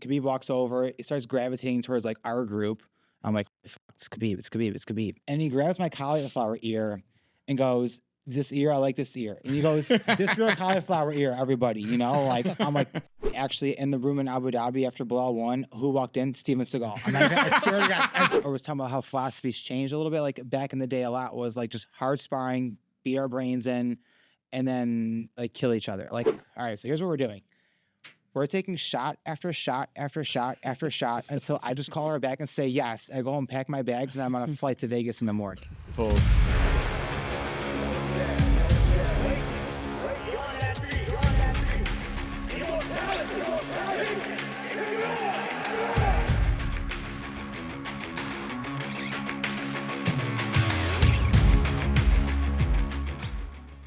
Khabib walks over. He starts gravitating towards like our group. I'm like, it's Khabib, it's Khabib, it's Khabib. And he grabs my cauliflower ear and goes, this ear, I like this ear. And he goes, this real cauliflower ear, everybody, you know? Like, I'm like, actually in the room in Abu Dhabi after Bilal won, who walked in? Steven Seagal. I'm like, I swear to God. I was talking about how philosophy's changed a little bit. Like back in the day, a lot was like just hard sparring, beat our brains in, and then like kill each other. Like, all right, so here's what we're doing. We're taking shot after shot after shot after shot until I just call her back and say yes. I go and pack my bags and I'm on a flight to Vegas in the morning. Cool.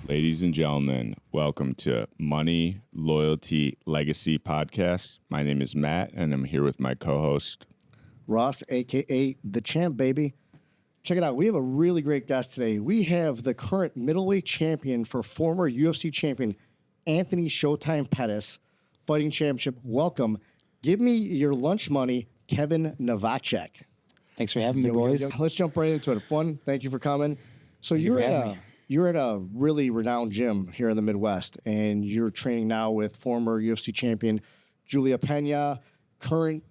Ladies and gentlemen, welcome to Money, Loyalty, Legacy Podcast. My name is Matt, and I'm here with my co-host, Ross, a.k.a. The Champ, baby. Check it out. We have a really great guest today. We have the current middleweight champion for former UFC champion Anthony Showtime Pettis, fighting championship. Welcome. Give me your lunch money, Kevin Nowaczyk. Thanks for having me, boys. Let's jump right into it. Fun. Thank you for coming. So you're at a really renowned gym here in the Midwest, and you're training now with former UFC champion Julia Pena, current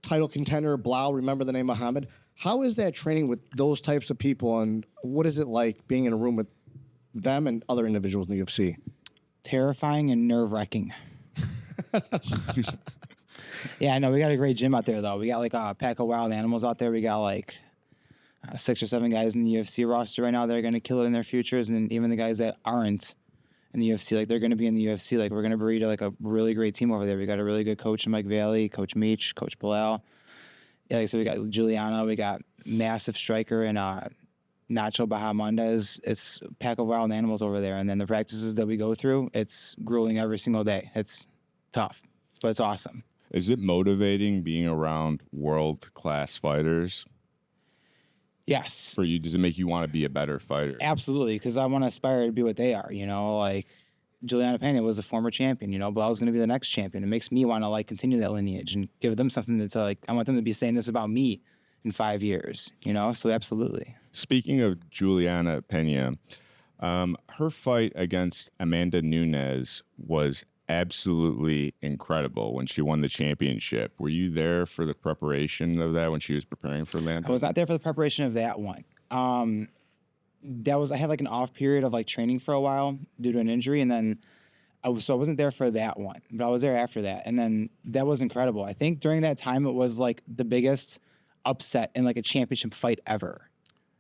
title contender Bilal, remember the name Muhammad. How is that training with those types of people, and what is it like being in a room with them and other individuals in the UFC? Terrifying and nerve-wracking. Yeah, I know. We got a great gym out there, though. We got like a pack of wild animals out there. We got like 6 or 7 guys in the UFC roster right now that are going to kill it in their futures, and even the guys that aren't in the UFC, like they're going to be in the UFC. Like we're going to breed like a really great team over there. We got a really good coach in Mike Valley, Coach Meach, Coach Bilal. Yeah, like I said, we got Juliana, we got massive striker and Nacho Bahamondes. It's a pack of wild animals over there, and then the practices that we go through, it's grueling every single day. It's tough, but it's awesome. Is it motivating being around world-class fighters? Yes. For you, does it make you want to be a better fighter? Absolutely, because I want to aspire to be what they are, you know, like Juliana Pena was a former champion, you know, Bilal's going to be the next champion. It makes me want to like continue that lineage and give them something to like, I want them to be saying this about me in 5 years, you know, so absolutely. Speaking of Juliana Pena, her fight against Amanda Nunes was absolutely incredible when she won the championship. Were you there for the preparation of that when she was preparing for Amanda? I was not there for the preparation of that one. I had like an off period of like training for a while due to an injury, and then I wasn't there for that one, but I was there after that, and then that was incredible. I think during that time it was like the biggest upset in like a championship fight ever,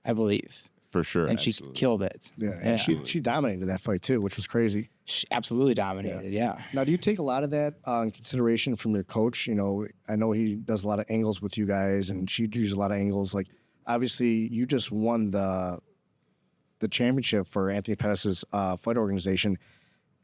I believe. For sure. And absolutely. she killed it. Yeah, and she dominated that fight too, which was crazy. She absolutely dominated, yeah. Now, do you take a lot of that in consideration from your coach? You know, I know he does a lot of angles with you guys, and she uses a lot of angles. Like, obviously, you just won the championship for Anthony Pettis' fight organization,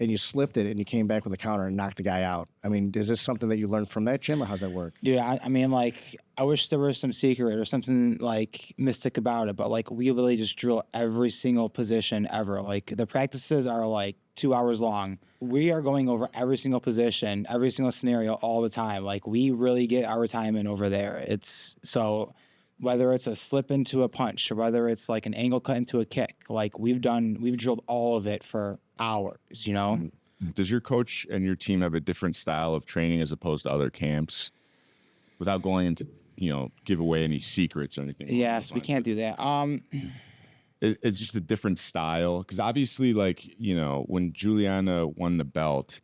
and you slipped it, and you came back with a counter and knocked the guy out. I mean, is this something that you learned from that gym, or how's that work? Dude, I mean, like, I wish there was some secret or something, like, mystic about it, but, like, we literally just drill every single position ever. Like, the practices are, like, 2 hours long. We are going over every single position, every single scenario all the time. Like, we really get our time in over there. So whether it's a slip into a punch or whether it's, like, an angle cut into a kick, like, we've drilled all of it for hours, you know? Does your coach and your team have a different style of training as opposed to other camps? Without going into, you know, give away any secrets or anything. Yes, we can't do that. It's just a different style. Because obviously, like, you know, when Juliana won the belt,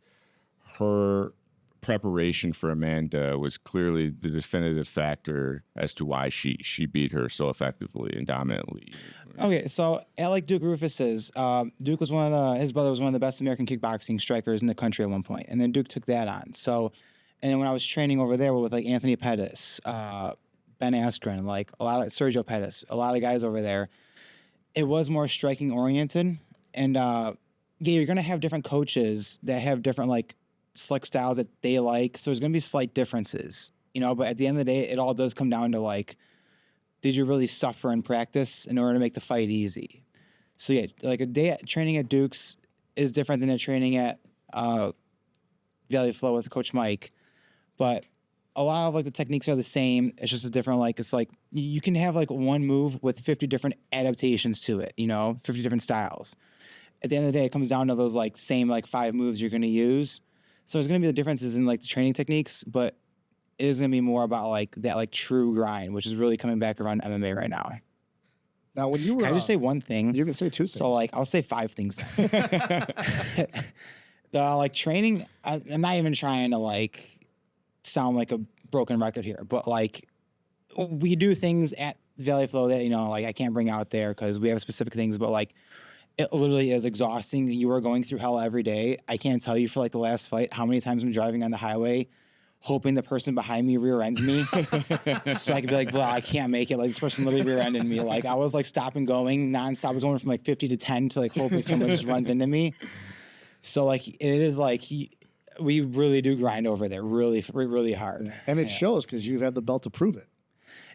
her preparation for Amanda was clearly the definitive factor as to why she beat her so effectively and dominantly. Okay, so at like Duke Rufus's, Duke was his brother was one of the best American kickboxing strikers in the country at one point, and then Duke took that on. So, and then when I was training over there with like Anthony Pettis, Ben Askren, like a lot of Sergio Pettis, a lot of guys over there, it was more striking oriented, and yeah, you're gonna have different coaches that have different like slick styles that they like, so there's gonna be slight differences, you know. But at the end of the day, it all does come down to like, did you really suffer in practice in order to make the fight easy? So yeah, like a day at training at Duke's is different than a training at Valley Flow with Coach Mike. but a lot of like the techniques are the same. It's just a different, like, it's like you can have like one move with 50 different adaptations to it, 50 different styles. At the end of the day, it comes down to those like same like 5 moves you're going to use. So there's going to be the differences in like the training techniques, but it is going to be more about like that like true grind, which is really coming back around MMA right now. Now, when you were, Can I just say one thing? you can say 2 things. So like I'll say 5 things then. The like training, I'm not even trying to like sound like a broken record here, but like we do things at Valley Flow that like I can't bring out there because we have specific things, but like it literally is exhausting. You are going through hell every day. I can't tell you for like the last fight how many times I'm driving on the highway hoping the person behind me rear ends me so I could be like, well, I can't make it. Like this person literally rear ended me. Like I was like stopping going nonstop. I was going from like 50 to 10 to like hoping someone just runs into me. So like it is like we really do grind over there really, really hard. And it shows because you've had the belt to prove it.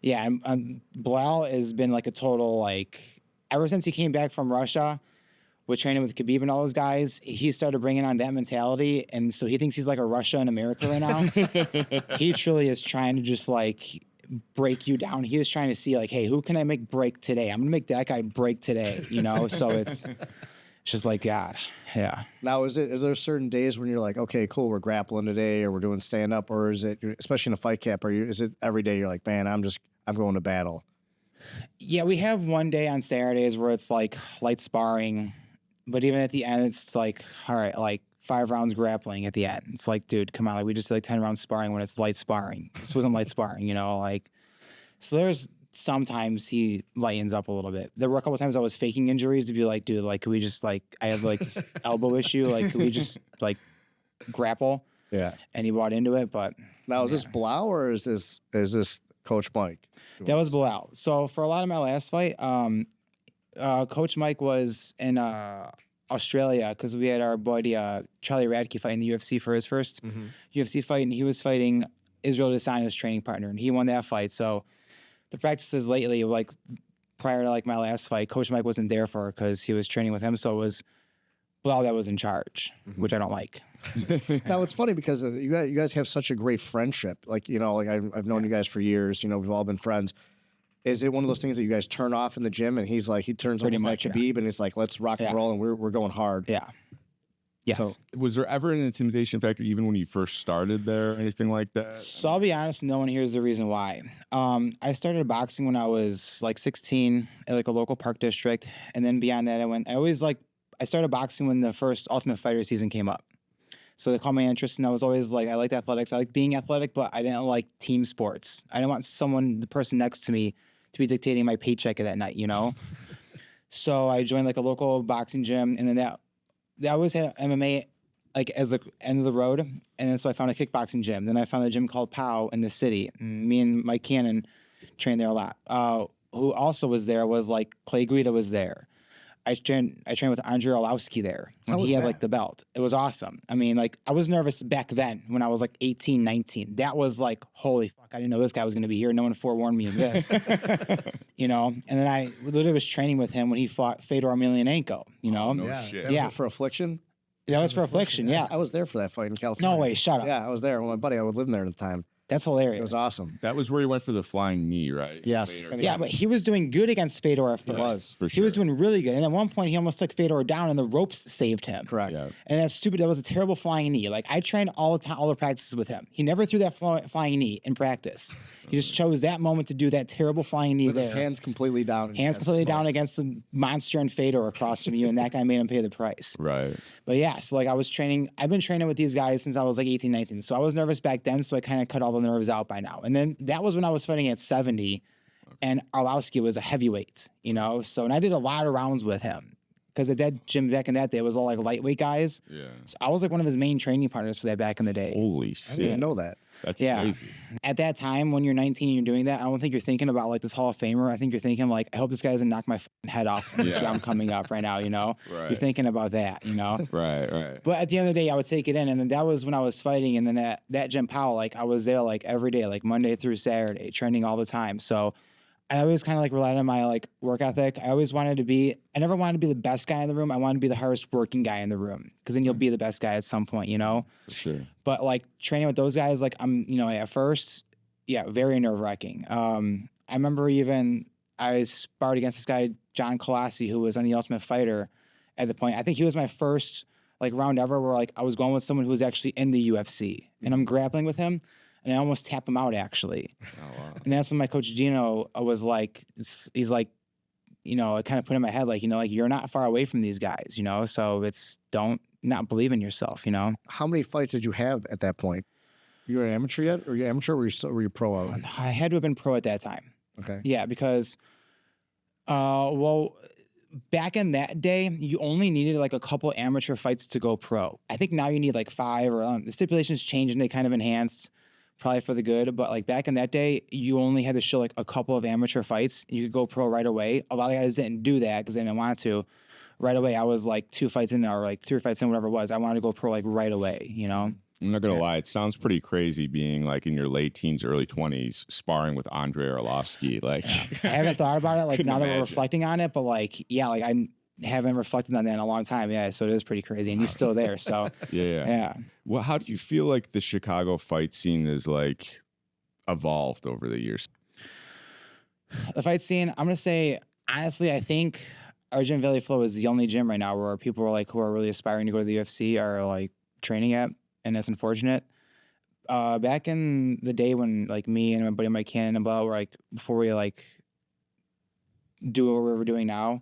Yeah. Bilal has been like a total, like ever since he came back from Russia with training with Khabib and all those guys, he started bringing on that mentality. And so he thinks he's like a Russia in America right now. He truly is trying to just like break you down. He is trying to see like, hey, who can I make break today? I'm going to make that guy break today, So it's just like, God, yeah. Now, is there certain days when you're like, okay, cool, we're grappling today or we're doing stand-up, or is it, especially in a fight cap, is it every day you're like, man, I'm going to battle? Yeah, we have one day on Saturdays where it's like light sparring, but even at the end, it's like, all right, like 5 rounds grappling at the end. It's like, dude, come on, like we just did like 10 rounds sparring when it's light sparring. This wasn't light sparring, so there's sometimes he lightens up a little bit. There were a couple of times I was faking injuries to be like, dude, like, could we just like, I have like this elbow issue, like, could we just like grapple? Yeah. And he bought into it, but now is this Blau or is this Coach Mike? That was Bilal. So for a lot of my last fight, Coach Mike was in Australia because we had our buddy Charlie Radke fight in the UFC for his first UFC fight, and he was fighting Israel Desagn's training partner, and he won that fight. So the practices lately, like prior to like my last fight, Coach Mike wasn't there for because he was training with him, so it was Bilal that was in charge, which I don't like. Now it's funny because you guys have such a great friendship. Like I've known you guys for years. We've all been friends. Is it one of those things that you guys turn off in the gym and he turns Pretty almost much, like Khabib and it's like, let's rock and roll and we're going hard. Yeah. Yes. So, was there ever an intimidation factor even when you first started there or anything like that? So I'll be honest, no one here's the reason why. I started boxing when I was like 16 at like a local park district. And then beyond that, I started boxing when the first Ultimate Fighter season came up. So they called my interest, and I was always like, I liked athletics. I like being athletic, but I didn't like team sports. I didn't want the person next to me to be dictating my paycheck at that night, So I joined like a local boxing gym, and then that always had MMA like as the end of the road. And then so I found a kickboxing gym. Then I found a gym called POW in the city. And me and Mike Cannon trained there a lot. Who also was there was like Clay Guida was there. I trained with Andrei Arlovsky there. And he had like the belt. It was awesome. I mean, like I was nervous back then when I was like 18, 19. That was like, holy fuck, I didn't know this guy was going to be here. No one forewarned me of this, And then I literally was training with him when he fought Fedor Emelianenko, No yeah, shit. that was for Affliction. That was for Affliction, yeah. I was there for that fight in California. No way, shut up. Yeah, I was there with my buddy. I was living there at the time. That's hilarious. It was awesome. That was where he went for the flying knee, right? Yes. Later. Yeah, but he was doing good against Fedor at first. was, for He was sure. doing really good. And at one point, he almost took Fedor down, and the ropes saved him. Correct. Yeah. And that's stupid. That was a terrible flying knee. Like, I trained all the time, all the practices with him. He never threw that flying knee in practice. He just chose that moment to do that terrible flying knee With there. his hands completely down. Hands completely down against the monster and Fedor across from you, and that guy made him pay the price. Right. But yeah, so like I've been training with these guys since I was like 18, 19. So I was nervous back then, so I kind of cut all the nerves out by now. And then that was when I was fighting at 70, and Arlovsky was a heavyweight, So, and I did a lot of rounds with him because at that gym back in that day, it was all like lightweight guys. Yeah. So I was like one of his main training partners for that back in the day. Holy I shit. didn't even know that. That's Yeah. crazy. At that time, when you're 19 and you're doing that, I don't think you're thinking about like this Hall of Famer. I think you're thinking like, I hope this guy doesn't knock my head off this Yeah. round coming up right now, Right. You're thinking about that, Right. But at the end of the day, I would take it in, and then that was when I was fighting, and then at that Gym Powell, like I was there like every day, like Monday through Saturday, training all the time. So I always kind of like relied on my like work ethic. I never wanted to be the best guy in the room. I wanted to be the hardest working guy in the room, because then you'll be the best guy at some point, you know? For sure. But like training with those guys, like at first, yeah, very nerve wracking. I remember I sparred against this guy, John Colossi, who was on the Ultimate Fighter at the point. I think he was my first like round ever where like I was going with someone who was actually in the UFC, and I'm grappling with him. And I almost tapped him out, actually. Oh, wow. And that's when my coach Gino was like, he's like, it kind of put in my head, like, like you're not far away from these guys, so don't not believe in yourself, How many fights did you have at that point? You were an amateur yet? Or you amateur, or were you pro out? I had to have been pro at that time. Okay. Yeah, because, back in that day, you only needed like a couple amateur fights to go pro. I think now you need like 5, or the stipulations changed and they kind of enhanced, probably for the good. But like back in that day, you only had to show like a couple of amateur fights. You could go pro right away. A lot of guys didn't do that because they didn't want to. Right away, I was like 2 fights in, or like 3 fights in, whatever it was. I wanted to go pro like right away, I'm not gonna lie, it sounds pretty crazy being like in your late teens, early 20s, sparring with Andrei Arlovsky. Like, I haven't thought about it like now that imagine. we're reflecting on it, but like, yeah, like I haven't reflected on that in a long time. Yeah, so it is pretty crazy, and he's still there. So yeah. Well, how do you feel like the Chicago fight scene is like evolved over the years? The fight scene, I'm gonna say honestly, I think our gym Valley Flow is the only gym right now where people are like who are really aspiring to go to the UFC are like training at, and that's unfortunate. Back in the day when like me and my buddy Mike Cannon and blah were like before we like do what we're doing now,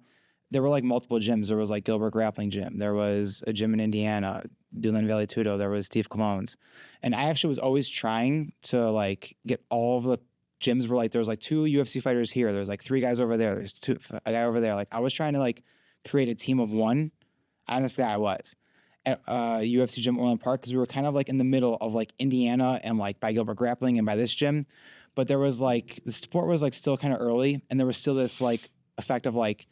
there were like multiple gyms. There was like Gilbert Grappling Gym. There was a gym in Indiana, Duland Valley Tudo. There was Steve Cologne's. And I actually was always trying to like get all of the gyms where like there was like 2 UFC fighters here. There's like 3 guys over there. There's a guy over there. Like I was trying to like create a team of 1. Honestly, I was at UFC gym Orland Park, because we were kind of like in the middle of like Indiana and like by Gilbert Grappling and by this gym. But there was like the sport was like still kind of early, and there was still this like effect of like,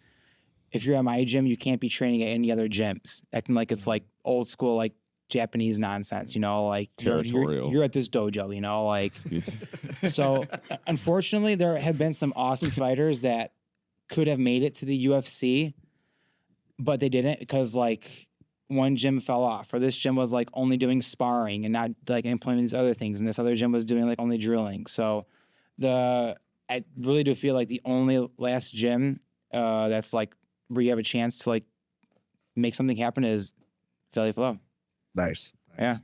if you're at my gym, you can't be training at any other gyms. Acting like it's like old school, like Japanese nonsense, like Territorial. you're at this dojo, like. So unfortunately, there have been some awesome fighters that could have made it to the UFC, but they didn't, because like one gym fell off, or this gym was like only doing sparring and not like implementing these other things, and this other gym was doing like only drilling. So I really do feel like the only last gym that's like where you have a chance to like make something happen is Valley Flow. Nice. Yeah.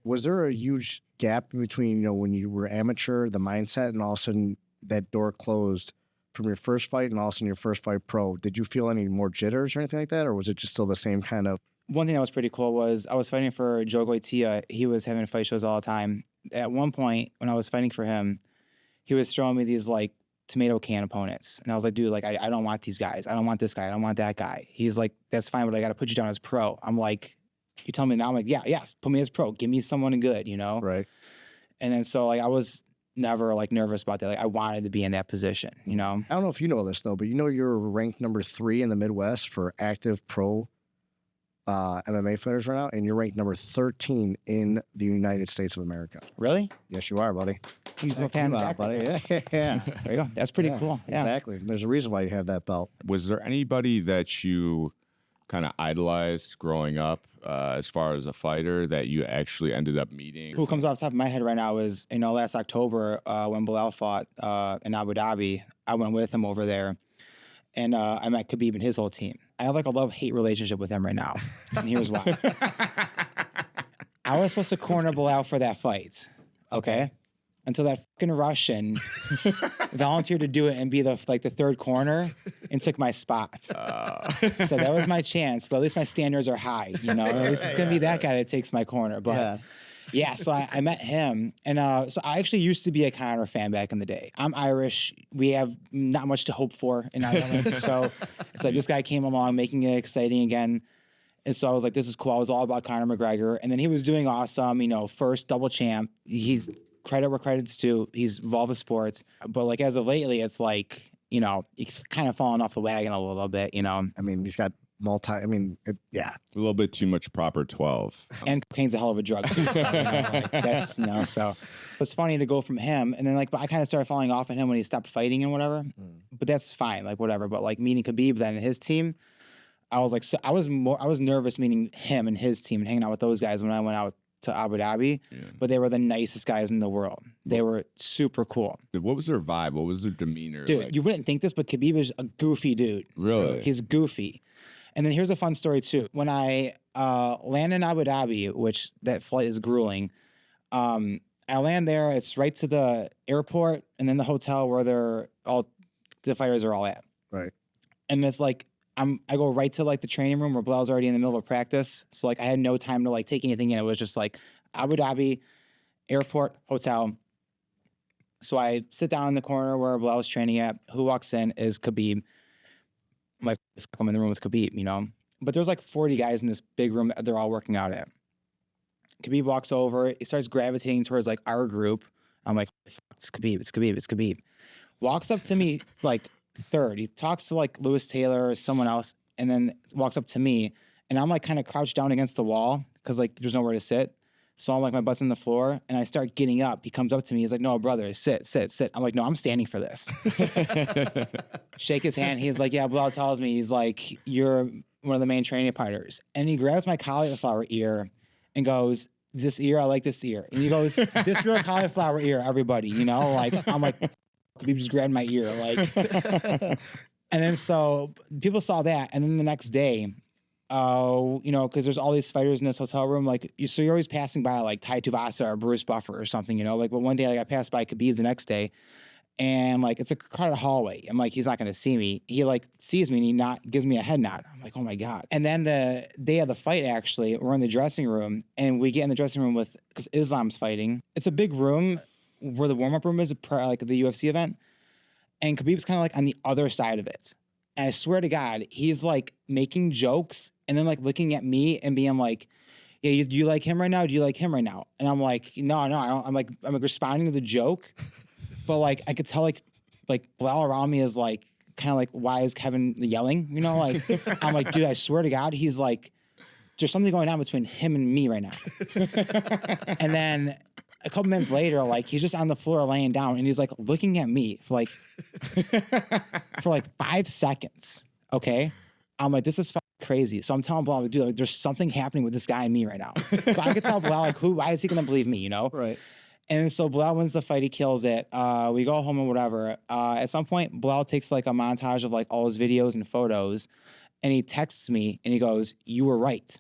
Was there a huge gap in between, when you were amateur, the mindset, and all of a sudden that door closed from your first fight and all of a sudden your first fight pro? Did you feel any more jitters or anything like that? Or was it just still the same kind of? One thing that was pretty cool was I was fighting for Joe Goitia. He was having fight shows all the time. At one point when I was fighting for him, he was throwing me these like tomato can opponents. And I was like, dude, like, I don't want these guys. I don't want this guy. I don't want that guy. He's like, that's fine, but I got to put you down as pro. I'm like, you tell me now? I'm like, yes, put me as pro. Give me someone good, Right. And then so like I was never like nervous about that. Like I wanted to be in that position, I don't know if you know this though, but you're ranked number 3 in the Midwest for active pro MMA fighters right now, and you're ranked number 13 in the United States of America. Really? Yes, you are, buddy. He's Check you out, buddy. Yeah. There you go. That's pretty cool. Yeah. Exactly. There's a reason why you have that belt. Was there anybody that you kind of idolized growing up as far as a fighter that you actually ended up meeting? Who comes off the top of my head right now is, last October when Bilal fought in Abu Dhabi, I went with him over there, and I met Khabib and his whole team. I have like a love-hate relationship with him right now, and here's why. I was supposed to corner Bilal for that fight, okay? Until that fucking Russian volunteered to do it and be the 3rd corner and took my spot. So that was my chance, but at least my standards are high, At least it's gonna be that guy that takes my corner. But yeah, so I met him, and so I actually used to be a Conor fan back in the day. I'm Irish. We have not much to hope for in Ireland, so it's like this guy came along, making it exciting again. And so I was like, this is cool. I was all about Conor McGregor, and then he was doing awesome. First double champ. He's credit where credit's due. He's evolved the sports, but like as of lately, it's like he's kind of fallen off the wagon a little bit. I mean, he's got I mean, yeah. A little bit too much proper 12. And cocaine's a hell of a drug too. So, that's, so it's funny to go from him. And then but I kind of started falling off on him when he stopped fighting and whatever, but that's fine. Whatever. But meeting Khabib then and his team, I was like, so I was nervous meeting him and his team and hanging out with those guys when I went out to Abu Dhabi, but they were the nicest guys in the world. They were super cool. What was their vibe? What was their demeanor? Dude, you wouldn't think this, but Khabib is a goofy dude. Really? He's goofy. And then here's a fun story too. When I land in Abu Dhabi, which that flight is grueling, I land there. It's right to the airport and then the hotel where the fighters are all at. Right. And it's I go right to the training room where Bilal's already in the middle of practice. So I had no time to take anything in. It was just Abu Dhabi, airport, hotel. So I sit down in the corner where Bilal's training at. Who walks in is Khabib. I'm I'm in the room with Khabib, But there's 40 guys in this big room that they're all working out at. Khabib walks over. He starts gravitating towards our group. I'm like, it's Khabib, it's Khabib, it's Khabib. Walks up to me third. He talks to Lewis Taylor or someone else, and then walks up to me, and I'm kind of crouched down against the wall because there's nowhere to sit. So I'm my butt's on the floor, and I start getting up. He comes up to me. He's like, "No, brother, sit, sit, sit." I'm like, "No, I'm standing for this." Shake his hand. He's like, "Yeah." Bilal tells me, he's like, "You're one of the main training partners," and he grabs my cauliflower ear and goes, "This ear, I like this ear," and he goes, "This real cauliflower ear, everybody," I'm like. Khabib just grabbed my ear, and then so people saw that, and then the next day, because there's all these fighters in this hotel room, so you're always passing by Tai Tuivasa or Bruce Buffer or something, but one day I passed by Khabib the next day, and it's a crowded hallway. I'm he's not gonna see me. He sees me and he gives me a head nod. I'm like, oh my god. And then the day of the fight, actually, we're in the dressing room, and we get in the dressing room because Islam's fighting. It's a big room where the warm-up room is the UFC event, and Khabib's kind of on the other side of it. And I swear to God, he's making jokes and then looking at me and being yeah, do you like him right now? Do you like him right now? And I'm like, no, I don't. I'm responding to the joke, but I could tell Bilal around me is kind of why is Kevin yelling? I'm like, dude, I swear to God, he's there's something going on between him and me right now. And then a couple minutes later, he's just on the floor laying down, and he's looking at me for for 5 seconds. Okay, I'm like, this is crazy. So I'm telling Bilal, dude, there's something happening with this guy and me right now. But I could tell Bilal, why is he gonna believe me? Right. And so Bilal wins the fight. He kills it. We go home and whatever. At some point, Bilal takes a montage of all his videos and photos, and he texts me and he goes, "You were right."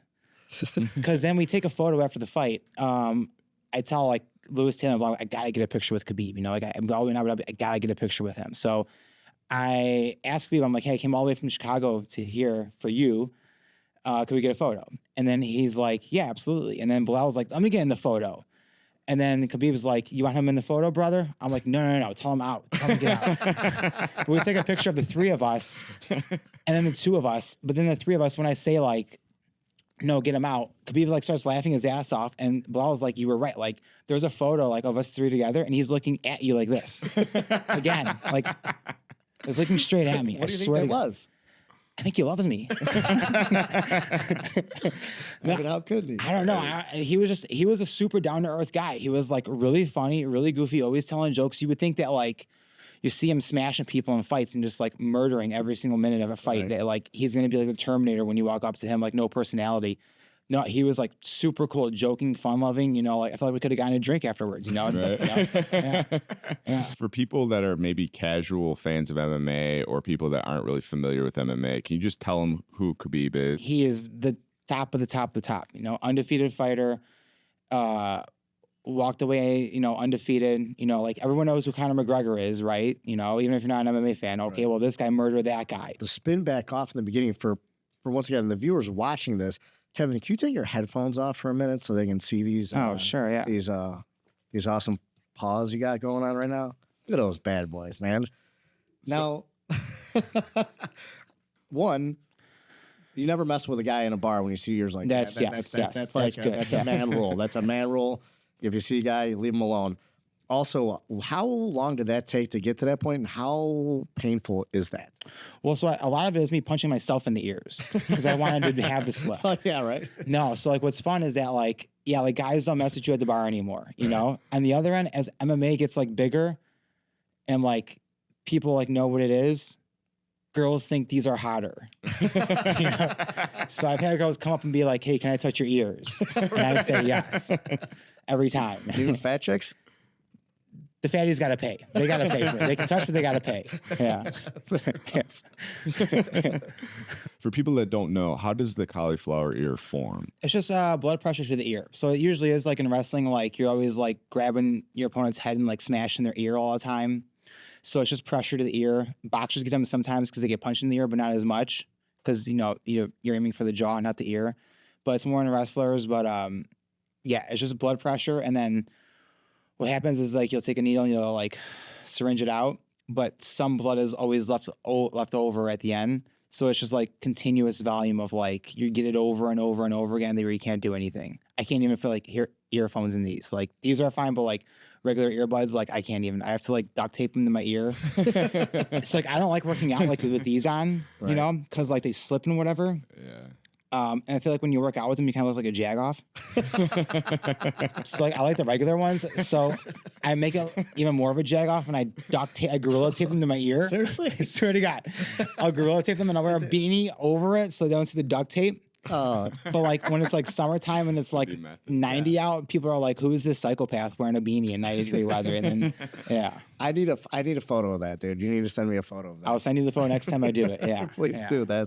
Because then we take a photo after the fight. I tell Lewis Taylor, I gotta get a picture with Khabib. I'm all the way in Abu Dhabi, I gotta get a picture with him. So I asked Khabib, I'm like, hey, I came all the way from Chicago to here for you. Could we get a photo? And then he's like, yeah, absolutely. And then Bilal's like, let me get in the photo. And then Khabib was like, you want him in the photo, brother? I'm like, no, tell him out. Tell him to get out. We take a picture of the three of us, and then the two of us. But then the three of us, when I say no, get him out, Khabib starts laughing his ass off, and Bilal was like, you were right. There's a photo of us three together, and he's looking at you like this. Again, looking straight at me. What do you think that was? I think he loves me. But how could he? I don't know. He was a super down to earth guy. He was really funny, really goofy, always telling jokes. You would think that you see him smashing people in fights and just murdering every single minute of a fight. Right. That he's gonna be the Terminator when you walk up to him, no personality. No, he was super cool, joking, fun loving. I feel we could have gotten a drink afterwards. Right. Yeah. For people that are maybe casual fans of MMA or people that aren't really familiar with MMA, can you just tell them who Khabib is? He is the top of the top of the top. Undefeated fighter. Walked away, undefeated. Everyone knows who Conor McGregor is, right? Even if you're not an MMA fan, okay, right. Well, this guy murdered that guy. To spin back off in the beginning for once again, the viewers watching this, Kevin, can you take your headphones off for a minute so they can see these? Sure, yeah. These awesome paws you got going on right now. Look at those bad boys, man. Now, one, you never mess with a guy in a bar when you see yours like that. That's good. That's a man rule. That's a man rule. If you see a guy, leave him alone. also, how long did that take to get to that point, and how painful is that? Well, so a lot of it is me punching myself in the ears because I wanted to have this lift. Oh, yeah, right. No, so like what's fun is that like, yeah, like guys don't mess with you at the bar anymore, you know? On the other end, as MMA gets like bigger and like people like know what it is, girls think these are hotter. You know? So I've had girls come up and be like, hey, can I touch your ears? And I say yes every time. Even fat chicks? The fatties got to pay. They got to pay for it. They can touch, but they got to pay. Yeah. For people that don't know, how does the cauliflower ear form? It's just blood pressure to the ear. So it usually is like in wrestling, like you're always like grabbing your opponent's head and like smashing their ear all the time. So it's just pressure to the ear. Boxers get them sometimes because they get punched in the ear, but not as much because, you know, you're aiming for the jaw, not the ear. But it's more in wrestlers. But yeah, it's just blood pressure. And then what happens is like you'll take a needle and you'll like syringe it out, but some blood is always left over at the end. So it's just like continuous volume of like you get it over and over and over again. Where you can't do anything. I can't even feel like earphones in these. Like these are fine, but like regular earbuds, like I can't even. I have to like duct tape them to my ear. It's like I don't like working out like with these on, you know, because like they slip and whatever. Yeah. And I feel like when you work out with them, you kind of look like a jagoff. So like I like the regular ones. So I make it even more of a jagoff and I gorilla tape them to my ear. Seriously? I swear to God. I'll gorilla tape them and I'll wear a beanie over it so they don't see the duct tape. But like when it's like summertime and it's like 90 out, people are like, who is this psychopath wearing a beanie in 90-degree weather? And then, yeah. I need a photo of that, dude. You need to send me a photo of that. I'll send you the photo next time I do it. Yeah. Please do. That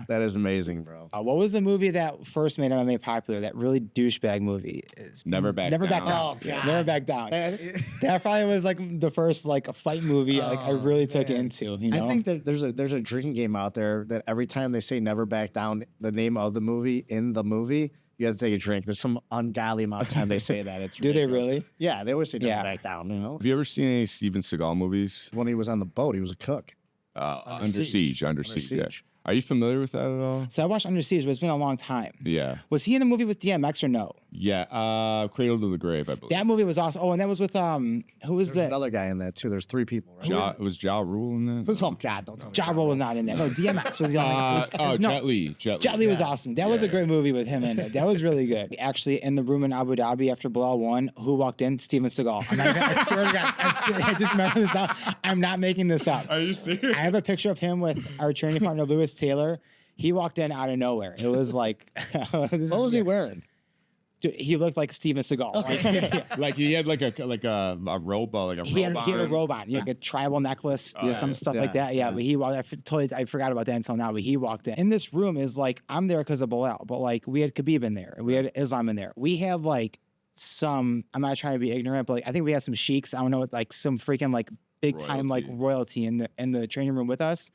is amazing, bro. What was the movie that first made MMA popular? That really douchebag movie. Never Back Down. Down. Oh, God. Never Back Down. That probably was like the first like a fight movie like I really took into. You know? I think that there's a drinking game out there that every time they say "Never Back Down," the name of the movie in the movie, you have to take a drink. There's some ungodly amount of time they say that. It's Do they ridiculous. really? Yeah, they always say "Never Back Down." You know, Have you ever seen any Steven Seagal movies? when he was on the boat, he was a cook. Under Siege. Yeah. Siege. Are you familiar with that at all? So I watched Under Siege, but it's been a long time. Yeah. Was he in a movie with DMX or no? Yeah. Cradle to the Grave, I believe. That movie was awesome. Oh, and that was with who was There's the another guy in that too. There's three people, right? Was Ja Rule in that? Oh God, don't tell me. Ja Rule was not in that. No, DMX was the only. Jet Li. Jet Li was awesome. That was a great movie with him in it. That was really good. Actually, in the room in Abu Dhabi after Bilal won, who walked in? Steven Seagal. I swear to God, I just remember this now. I'm not making this up. Are you serious? I have a picture of him with our training partner, Lewis Taylor. He walked in out of nowhere. It was like, What was he wearing? Dude, he looked like Steven Seagal. Like, Like he had like a robe, like a he had a robe on, like a tribal necklace, some stuff like that. Yeah, but I forgot about that until now. But he walked in. In this room is like I'm there because of Bilal, but like we had Khabib in there, we had Islam in there. We had like some. I'm not trying to be ignorant, but like I think we had some sheiks. I don't know, like some freaking like big time like royalty in the training room with us.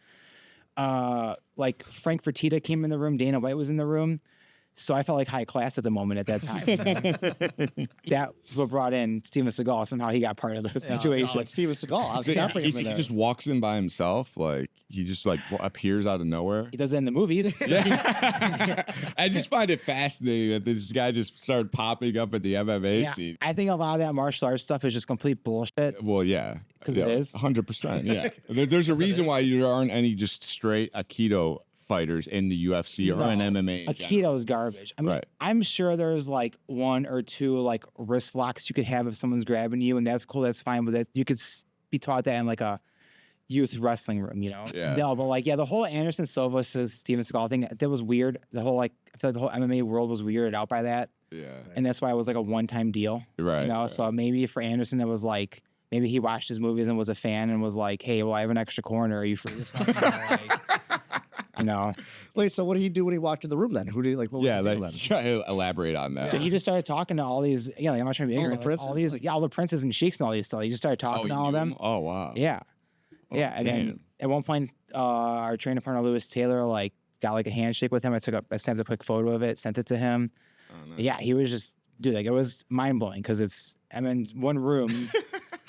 Like Frank Fertitta came in the room, Dana White was in the room. So I felt like high class at the moment at that time. That was what brought in Steven Seagal. Somehow he got part of the situation. It's Steven Seagal. I was he definitely him in there. just walks in by himself, like he just like appears out of nowhere. He does it in the movies. I just find it fascinating that this guy just started popping up at the MMA scene. I think a lot of that martial arts stuff is just complete bullshit. Well, yeah. 'Cause it is? 100%, yeah. There's a reason why there aren't any just straight Aikido fighters in the UFC or in MMA. Aikido is garbage. I mean, Right. I'm sure there's like one or two like wrist locks you could have if someone's grabbing you, and that's cool. That's fine. But you could be taught that in like a youth wrestling room, you know? Yeah. No, but like, yeah, the whole Anderson Silva Steven Seagal thing, that was weird. The whole like, I feel like the whole MMA world was weirded out by that. Yeah. And that's why it was like a one-time deal. Right. You know, right. so maybe for Anderson, it was like, maybe he watched his movies and was a fan and was like, hey, well, I have an extra corner. Are you free to stuff? You know, Wait, so what did he do when he walked in the room then? Who did he like? What was Yeah, he doing like then? try to elaborate on that. so he just started talking to all these, yeah, like, I'm not trying to be ignorant. the Like, all princes? these, all the princes and sheiks and all these stuff. He just started talking to all of them. Oh wow. Yeah. Yeah. And then damn. at one point, our trainer partner, Lewis Taylor, like got like a handshake with him. I snapped a quick photo of it, sent it to him. Oh, nice. Yeah. He was just, dude, like it was mind blowing because I'm in one room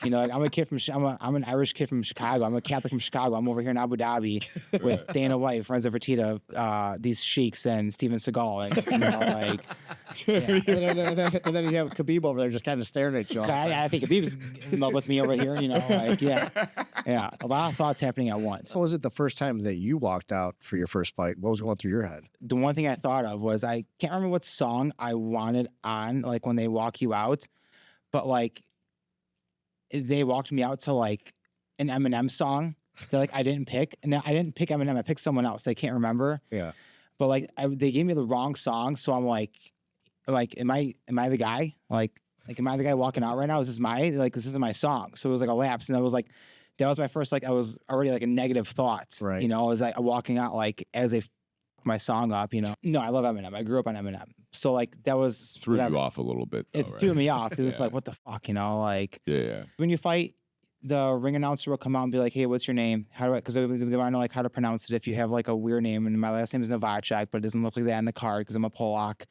You know, like I'm a kid from, I'm an Irish kid from Chicago. I'm a Catholic from Chicago. I'm over here in Abu Dhabi with Dana White, Friends of Fertitta, these sheiks and Steven Seagal. And, you know, like, yeah. And then you have Khabib over there just kind of staring at you. I think Khabib's in love with me over here, you know, like, yeah. A lot of thoughts happening at once. What was it the first time that you walked out for your first fight? What was going through your head? The one thing I thought of was, I can't remember what song I wanted on, like when they walk you out, but like they walked me out to like an Eminem song that like I didn't pick. And I didn't pick Eminem, I picked someone else. I can't remember. Yeah. But like they gave me the wrong song, so I'm like, am I the guy? Like am I the guy walking out right now? Is this this isn't my song? So it was like a lapse, and I was like, that was my first, like I was already like a negative thought. Right. You know, I was like walking out like as they my song up, you know. No, I love Eminem. I grew up on Eminem. So like that was Threw you off a little bit, though, it right? threw me off because it's like, what the fuck, you know, like Yeah. when you fight, the ring announcer will come out and be like, hey, what's your name? How do I, because they want to know like how to pronounce it if you have like a weird name. And my last name is Nowaczyk, but it doesn't look like that in the card because I'm a Polak.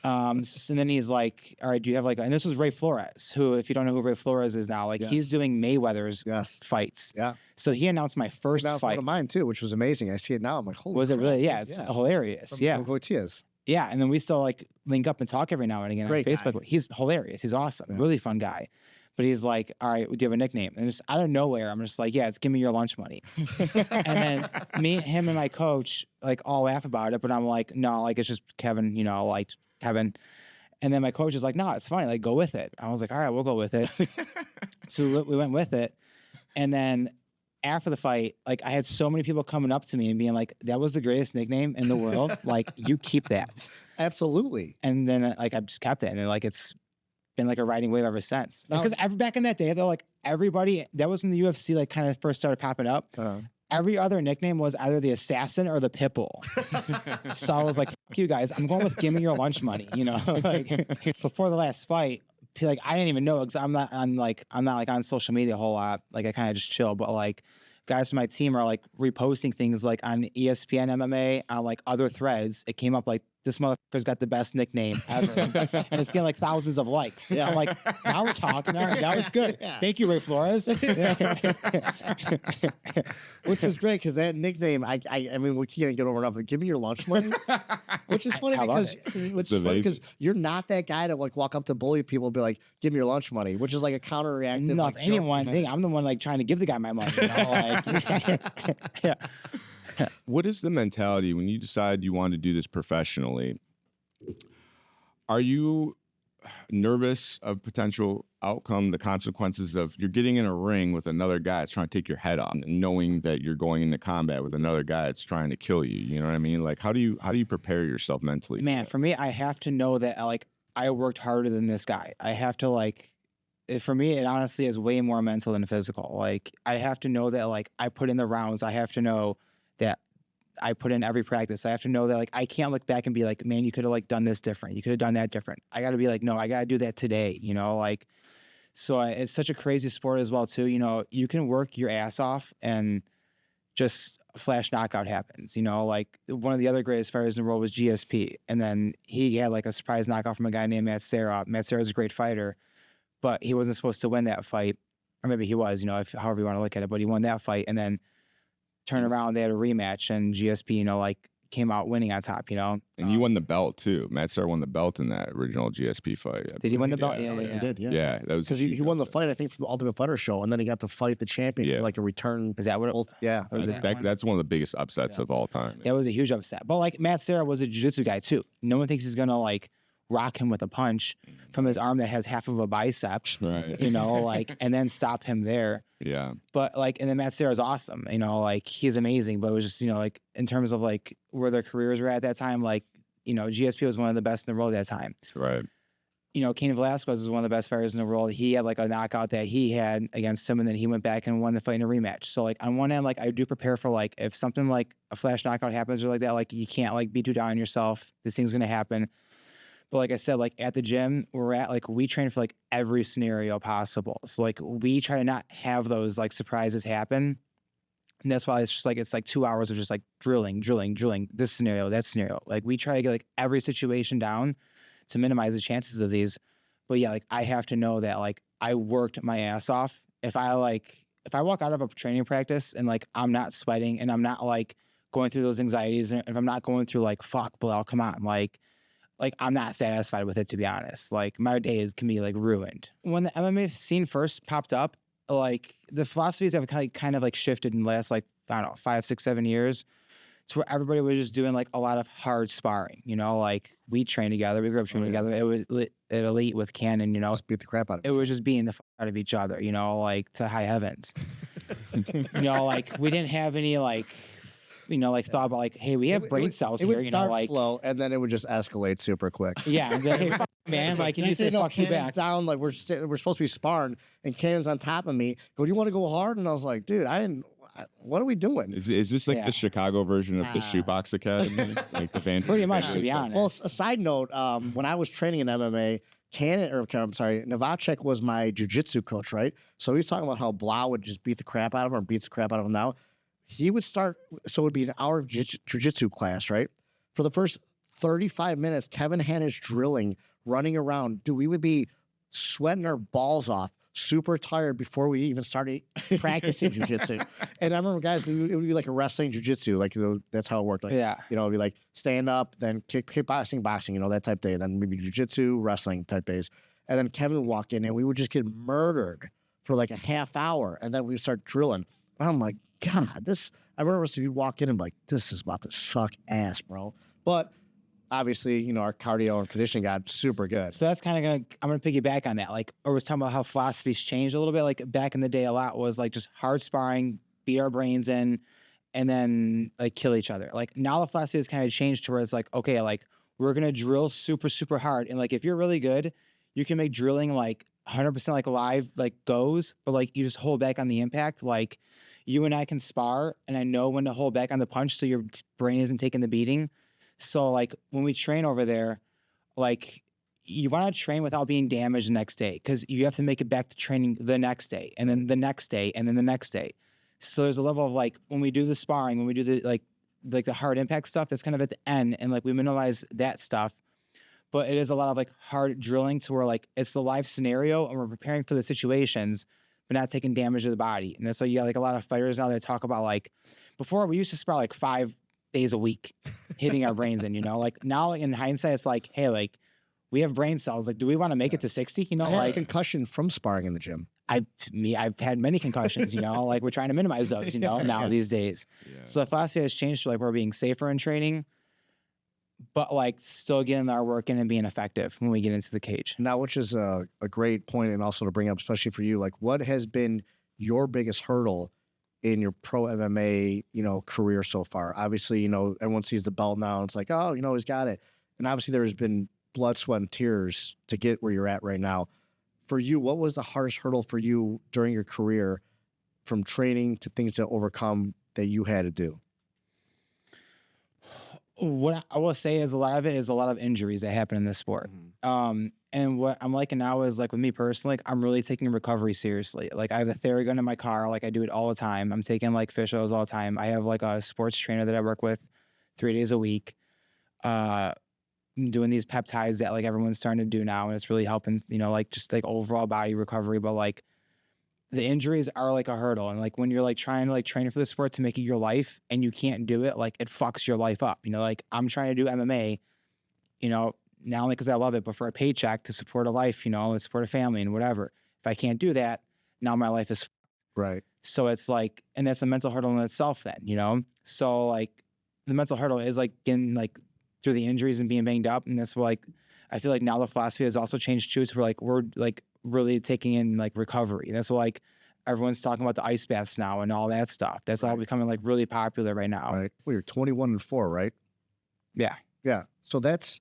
And then he's like, all right, do you have like, and this was Ray Flores, who, if you don't know who Ray Flores is now, like he's doing Mayweather's fights. Yeah. So he announced my first That was fight. one of mine too, which was amazing. I see it now. I'm like, holy Was it crap, really? dude. Yeah, it's hilarious. Yeah. Goatias. Yeah, and then we still like link up and talk every now and again Great on Facebook. guy. He's hilarious. He's awesome. Yeah. Really fun guy. But he's like, all right, do you have a nickname? And just out of nowhere, I'm just like, yeah, it's give me your lunch money. And then him and my coach like all laugh about it, but I'm like, no, like it's just Kevin, you know, like Kevin. And then my coach is like, no, it's funny, like go with it. I was like, all right, we'll go with it. So we went with it. And then after the fight, like I had so many people coming up to me and being like, that was the greatest nickname in the world. Like you keep that. Absolutely. And then like I just kept it, and then, like it's been like a riding wave ever since. Now- Because back in that day, they're like everybody, that was when the UFC like kind of first started popping up. Every other nickname was either the Assassin or the Pitbull. So I was like, fuck you guys, I'm going with give me your lunch money, you know. Like before the last fight, like I didn't even know, because I'm not on social media a whole lot. Like I kind of just chill, but like guys from my team are like reposting things like on ESPN MMA, on like other threads. It came up like, this motherfucker's got the best nickname ever. And it's getting like thousands of likes. Yeah, I'm like, now we're talking. All right, that was good. Thank you, Ray Flores. Which is great, because that nickname, I mean, we can't get over enough. Give me your lunch money. Which is funny, because you're not that guy to like walk up to bully people and be like, give me your lunch money, which is like a counterreactive. No, like, if anyone, I'm the one like trying to give the guy my money. You know? Like, yeah. What is the mentality when you decide you want to do this professionally? Are you nervous of potential outcome, the consequences of you're getting in a ring with another guy that's trying to take your head off, and knowing that you're going into combat with another guy that's trying to kill you? You know what I mean? Like, how do you prepare yourself mentally? Man, for me, I have to know that like I worked harder than this guy. I have to like, for me, it honestly is way more mental than physical. Like I have to know that like I put in the rounds. I have to know that I put in every practice. I have to know that like I can't look back and be like, man, you could have like done this different. You could have done that different. I got to be like, no, I got to do that today. You know, like, so it's such a crazy sport as well too. You know, you can work your ass off and just a flash knockout happens. You know, like one of the other greatest fighters in the world was GSP, and then he had like a surprise knockout from a guy named Matt Serra. Matt Serra is a great fighter, but he wasn't supposed to win that fight, or maybe he was. You know, however you want to look at it, but he won that fight, and then turn around, they had a rematch, and GSP, you know, like came out winning on top, you know. And you won the belt too. Matt Serra won the belt in that original GSP fight. Did he win the belt? Yeah, he did. Yeah, Yeah, that was because he won the fight, I think, from the Ultimate Fighter show, and then he got to fight the champion for like a return. Is that what? Yeah, That's one of the biggest upsets of all time. That was a huge upset. But like Matt Serra was a jiu-jitsu guy too. No one thinks he's gonna like rock him with a punch from his arm that has half of a bicep, right? You know, like, and then stop him there. Yeah. But like, and then Matt Serra's awesome. You know, like he's amazing. But it was just, you know, like in terms of like where their careers were at that time, like, you know, GSP was one of the best in the world at that time. Right. You know, Cain Velasquez was one of the best fighters in the world. He had like a knockout that he had against him, and then he went back and won the fight in a rematch. So like on one hand, like I do prepare for like if something like a flash knockout happens or like that, like you can't like be too down on yourself. This thing's gonna happen. But like I said, like at the gym we're at, like we train for like every scenario possible. So like we try to not have those like surprises happen. And that's why it's like 2 hours of just like drilling, this scenario, that scenario. Like we try to get like every situation down to minimize the chances of these. But yeah, like I have to know that like I worked my ass off. If I walk out of a training practice and like I'm not sweating and I'm not like going through those anxieties, and if I'm not going through like fuck, Bilal, come on, like I'm not satisfied with it, to be honest. Like my days can be like ruined. When the MMA scene first popped up, like the philosophies have kind of like shifted in the last like, I don't know, 5, 6, 7 years, to where everybody was just doing like a lot of hard sparring, you know, like we trained together, we grew up training together. It was at Elite with Cannon, you know, Just beat the crap out of it was just beating the fuck out of each other, you know, like to high heavens. You know, like we didn't have any like, you know, like thought about like, hey, we have brain cells here, you know, like slow, and then it would just escalate super quick. yeah, and be like, hey, fuck, man, like, and you say fuck you back. Down, like we're supposed to be sparring, and Cannon's on top of me. Go, do you want to go hard? And I was like, dude, I didn't. What are we doing? Is this like the Chicago version of the Shoebox Academy? Like the Van? Pretty much, to be honest. Well, a side note, when I was training in MMA, Nowaczyk was my jiu-jitsu coach, right? So he was talking about how Blau would just beat the crap out of him, or beats the crap out of him now. He would start, so it would be an hour of jiu-jitsu class, right? For the first 35 minutes, Kevin Hanna's drilling, running around. Dude, we would be sweating our balls off, super tired before we even started practicing jiu-jitsu. And I remember, guys, it would be like a wrestling jiu-jitsu. Like, you know, that's how it worked. Like, Yeah. you know, it'd be like stand up, then kickboxing, boxing, you know, that type day. Then maybe jiu-jitsu, wrestling type days. And then Kevin would walk in, and we would just get murdered for like a half hour. And then we would start drilling. And I'm like, God, this, I remember you'd walk in and be like, this is about to suck ass, bro. But obviously, you know, our cardio and conditioning got super good. So that's kind of I'm gonna piggyback on that. Like, I was talking about how philosophies changed a little bit. Like back in the day, a lot was like just hard sparring, beat our brains in, and then like kill each other. Like now the philosophy has kind of changed to where it's like, okay, like we're gonna drill super, super hard. And like if you're really good, you can make drilling like 100% like live, like goes, but like you just hold back on the impact. Like you and I can spar, and I know when to hold back on the punch so your brain isn't taking the beating. So like when we train over there, like you want to train without being damaged the next day, because you have to make it back to training the next day, and then the next day, and then the next day. So there's a level of like when we do the sparring, when we do the like the hard impact stuff, that's kind of at the end, and like we minimize that stuff. But it is a lot of like hard drilling to where like it's the live scenario and we're preparing for the situations, but not taking damage to the body. And that's why you got like a lot of fighters now that talk about like, before we used to spar like 5 days a week, hitting our brains in, you know, like now in hindsight, it's like, hey, like we have brain cells. Like, do we want to make it to 60? You know, I had like a concussion from sparring in the gym. I've had many concussions, you know, like we're trying to minimize those, you know, now these days. Yeah. So the philosophy has changed to like we're being safer in training, but like still getting our work in and being effective when we get into the cage. Now, which is a great point, and also to bring up, especially for you, like what has been your biggest hurdle in your pro MMA, you know, career so far? Obviously, you know, everyone sees the belt now, and it's like, oh, you know, he's got it. And obviously there has been blood, sweat, and tears to get where you're at right now. For you, what was the hardest hurdle for you during your career, from training to things to overcome that you had to do? What I will say is a lot of it is a lot of injuries that happen in this sport. And what I'm liking now is like with me personally, like, I'm really taking recovery seriously. Like I have a Theragun in my car. Like I do it all the time. I'm taking like fish oils all the time. I have like a sports trainer that I work with 3 days a week. I'm doing these peptides that like everyone's starting to do now. And it's really helping, you know, like just like overall body recovery. But like the injuries are like a hurdle. And like when you're like trying to like train for the sport to make it your life and you can't do it, like it fucks your life up. You know, like I'm trying to do MMA, you know, not only because I love it, but for a paycheck to support a life, you know, and support a family and whatever. If I can't do that, now my life is right. So it's like, and that's a mental hurdle in itself then, you know? So like the mental hurdle is like getting like through the injuries and being banged up. And that's what, like, I feel like now the philosophy has also changed too. So we're like really taking in like recovery. That's what like everyone's talking about the ice baths now and all that stuff. That's all becoming like really popular right now. Right. Well, you're 21-4, right? Yeah. Yeah. So that's,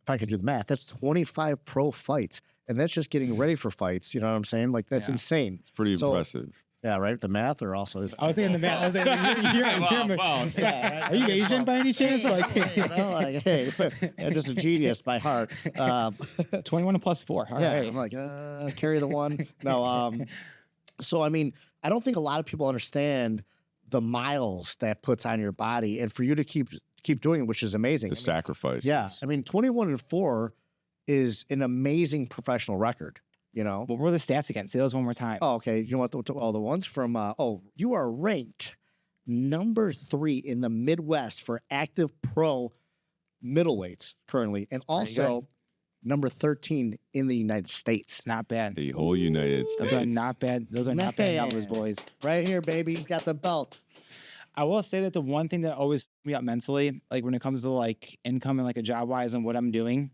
if I could do the math, that's 25 pro fights. And that's just getting ready for fights. You know what I'm saying? Like, that's insane. It's pretty impressive. Yeah, right? The math, or also... I was thinking the math. I was like, are you Asian by any chance? Like, you know, like, hey, I'm just a genius by heart. 21 plus 4. All yeah, right. I'm like, carry the one. No, so, I mean, I don't think a lot of people understand the miles that puts on your body. And for you to keep doing it, which is amazing. The sacrifice. Yeah. I mean, 21-4 is an amazing professional record. You know. What were the stats again? Say those one more time. Oh, okay. You know what? The ones from. You are ranked number 3 in the Midwest for active pro middleweights currently, and also number 13 in the United States. It's not bad. The whole United States. Those are not bad. Those are not bad numbers, boys. Right here, baby. He's got the belt. I will say that the one thing that always me up mentally, like when it comes to like income and like a job wise and what I'm doing,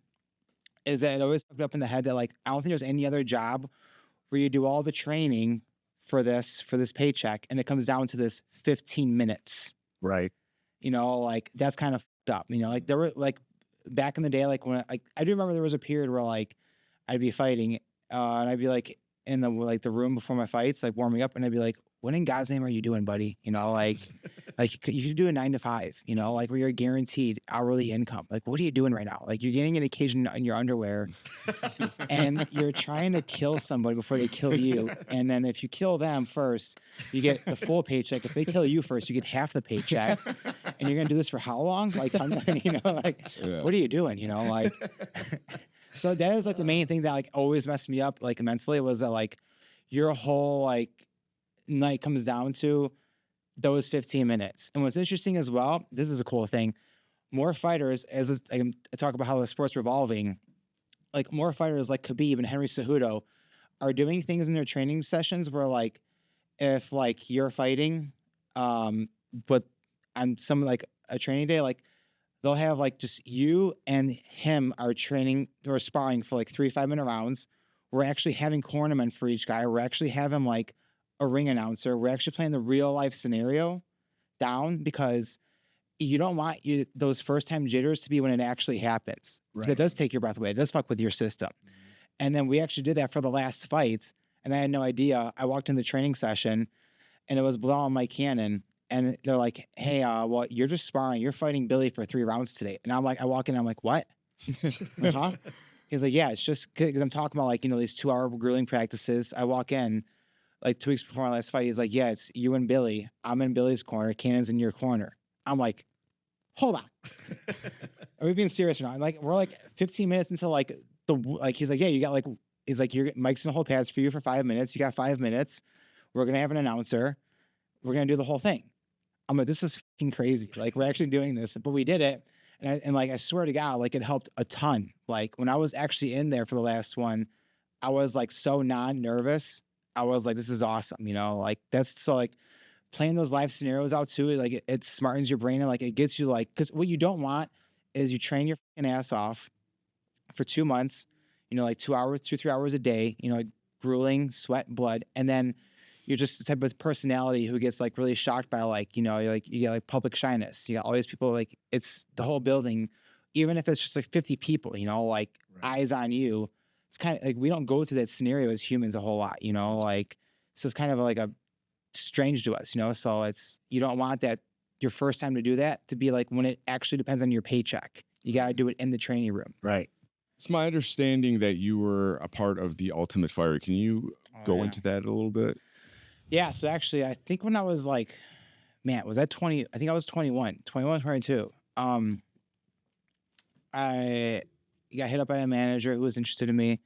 is that it always fucked up in the head that like I don't think there's any other job where you do all the training for this paycheck and it comes down to this 15 minutes. Right. You know, like that's kind of fucked up. You know, like there were like back in the day, like when I do remember there was a period where like I'd be fighting and I'd be like in the room before my fights, like warming up, and I'd be like, what in God's name are you doing, buddy? You know, like you could do a 9 to 5, you know, like where you're guaranteed hourly income. Like, what are you doing right now? Like you're getting an occasion in your underwear and you're trying to kill somebody before they kill you. And then if you kill them first, you get the full paycheck. If they kill you first, you get half the paycheck. And you're going to do this for how long? Like, you know, like, what are you doing? You know, like, so that is like the main thing that like always messed me up, like immensely, was that like your whole like night comes down to those 15 minutes. And what's interesting as well, this is a cool thing, more fighters, as I talk about how the sport's revolving, like more fighters like Khabib and Henry Cejudo are doing things in their training sessions where like if like you're fighting but on some like a training day, like they'll have like just you and him are training or sparring for like 3 5-minute rounds. We're actually having cornermen for each guy. We're actually having like a ring announcer. We're actually playing the real life scenario down because you don't want those first time jitters to be when it actually happens. Right. It does take your breath away. It does fuck with your system. And then we actually did that for the last fights, and I had no idea. I walked in the training session and it was Bilal and Mike Cannon, and they're like, hey, well, you're just sparring. You're fighting Billy for 3 rounds today. And I'm like, I walk in, I'm like, what? Like, huh? He's like, yeah, it's just because I'm talking about like, you know, these 2-hour grueling practices. I walk in like 2 weeks before my last fight. He's like, yeah, it's you and Billy. I'm in Billy's corner. Cannon's in your corner. I'm like, hold on. Are we being serious or not? Like, we're like 15 minutes into like he's like, yeah, you got like, he's like, Mike's gonna hold pads for you for 5 minutes. You got 5 minutes. We're gonna have an announcer. We're gonna do the whole thing. I'm like, this is fucking crazy. Like, we're actually doing this, but we did it. And like, I swear to God, like it helped a ton. Like when I was actually in there for the last one, I was like so non-nervous. I was like, this is awesome. You know, like that's so like playing those live scenarios out too. Like it smartens your brain and like it gets you like, cause what you don't want is you train your fucking ass off for 2 months, you know, like 2 hours, 2-3 hours a day, you know, grueling, sweat, blood. And then you're just the type of personality who gets like really shocked by like, you know, you get like public shyness. You got all these people, like it's the whole building, even if it's just like 50 people, you know, like eyes on you. It's kind of like, we don't go through that scenario as humans a whole lot, you know, like, so it's kind of like a strange to us, you know? So it's, you don't want that your first time to do that to be like when it actually depends on your paycheck. You got to do it in the training room. Right. It's my understanding that you were a part of the Ultimate Fighter. Can you go into that a little bit? Yeah. So actually, I think when I was like, man, was that 20? I think I was 21, 22. I got hit up by a manager who was interested in me.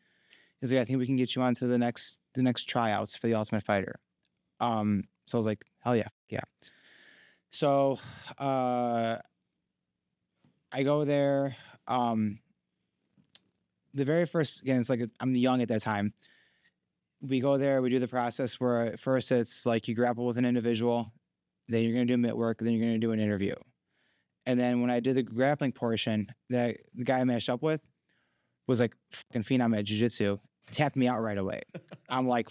He's like, I think we can get you on to the next tryouts for the Ultimate Fighter. So I was like, hell yeah. Yeah. So, I go there. The very first, again, it's like, I'm young at that time. We go there, we do the process where at first it's like you grapple with an individual, then you're going to do mitt work, then you're going to do an interview. And then when I did the grappling portion, the guy I matched up with was like fucking phenom at jiu-jitsu, tapped me out right away. I'm like,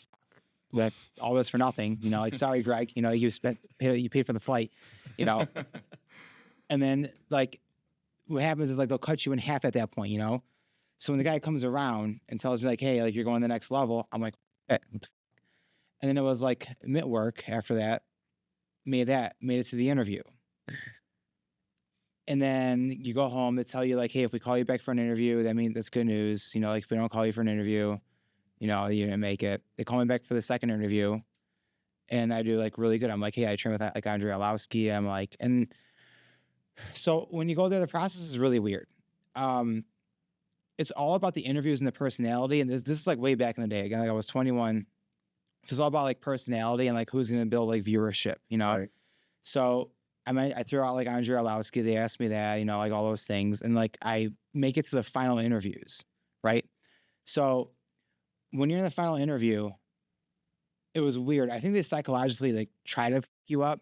fuck, all this for nothing, you know, like, sorry, Greg, you know, you paid for the flight, you know. And then like what happens is like they'll cut you in half at that point, you know. So when the guy comes around and tells me like, hey, like you're going to the next level, I'm like, what the fuck? And then it was like mitt work after that, made it to the interview. And then you go home, they tell you like, hey, if we call you back for an interview, that means that's good news. You know, like if we don't call you for an interview, you know, you didn't make it. They call me back for the second interview and I do like really good. I'm like, hey, I train with like Andrei Arlovsky. I'm like, and so when you go there, the process is really weird. it's all about the interviews and the personality. And this is like way back in the day. Again, like I was 21. So it's all about like personality and like who's going to build like viewership, you know? Right. So I threw out like Andrei Arlovski. They asked me that, you know, like all those things. And like I make it to the final interviews, right? So when you're in the final interview, it was weird. I think they psychologically like try to f you up.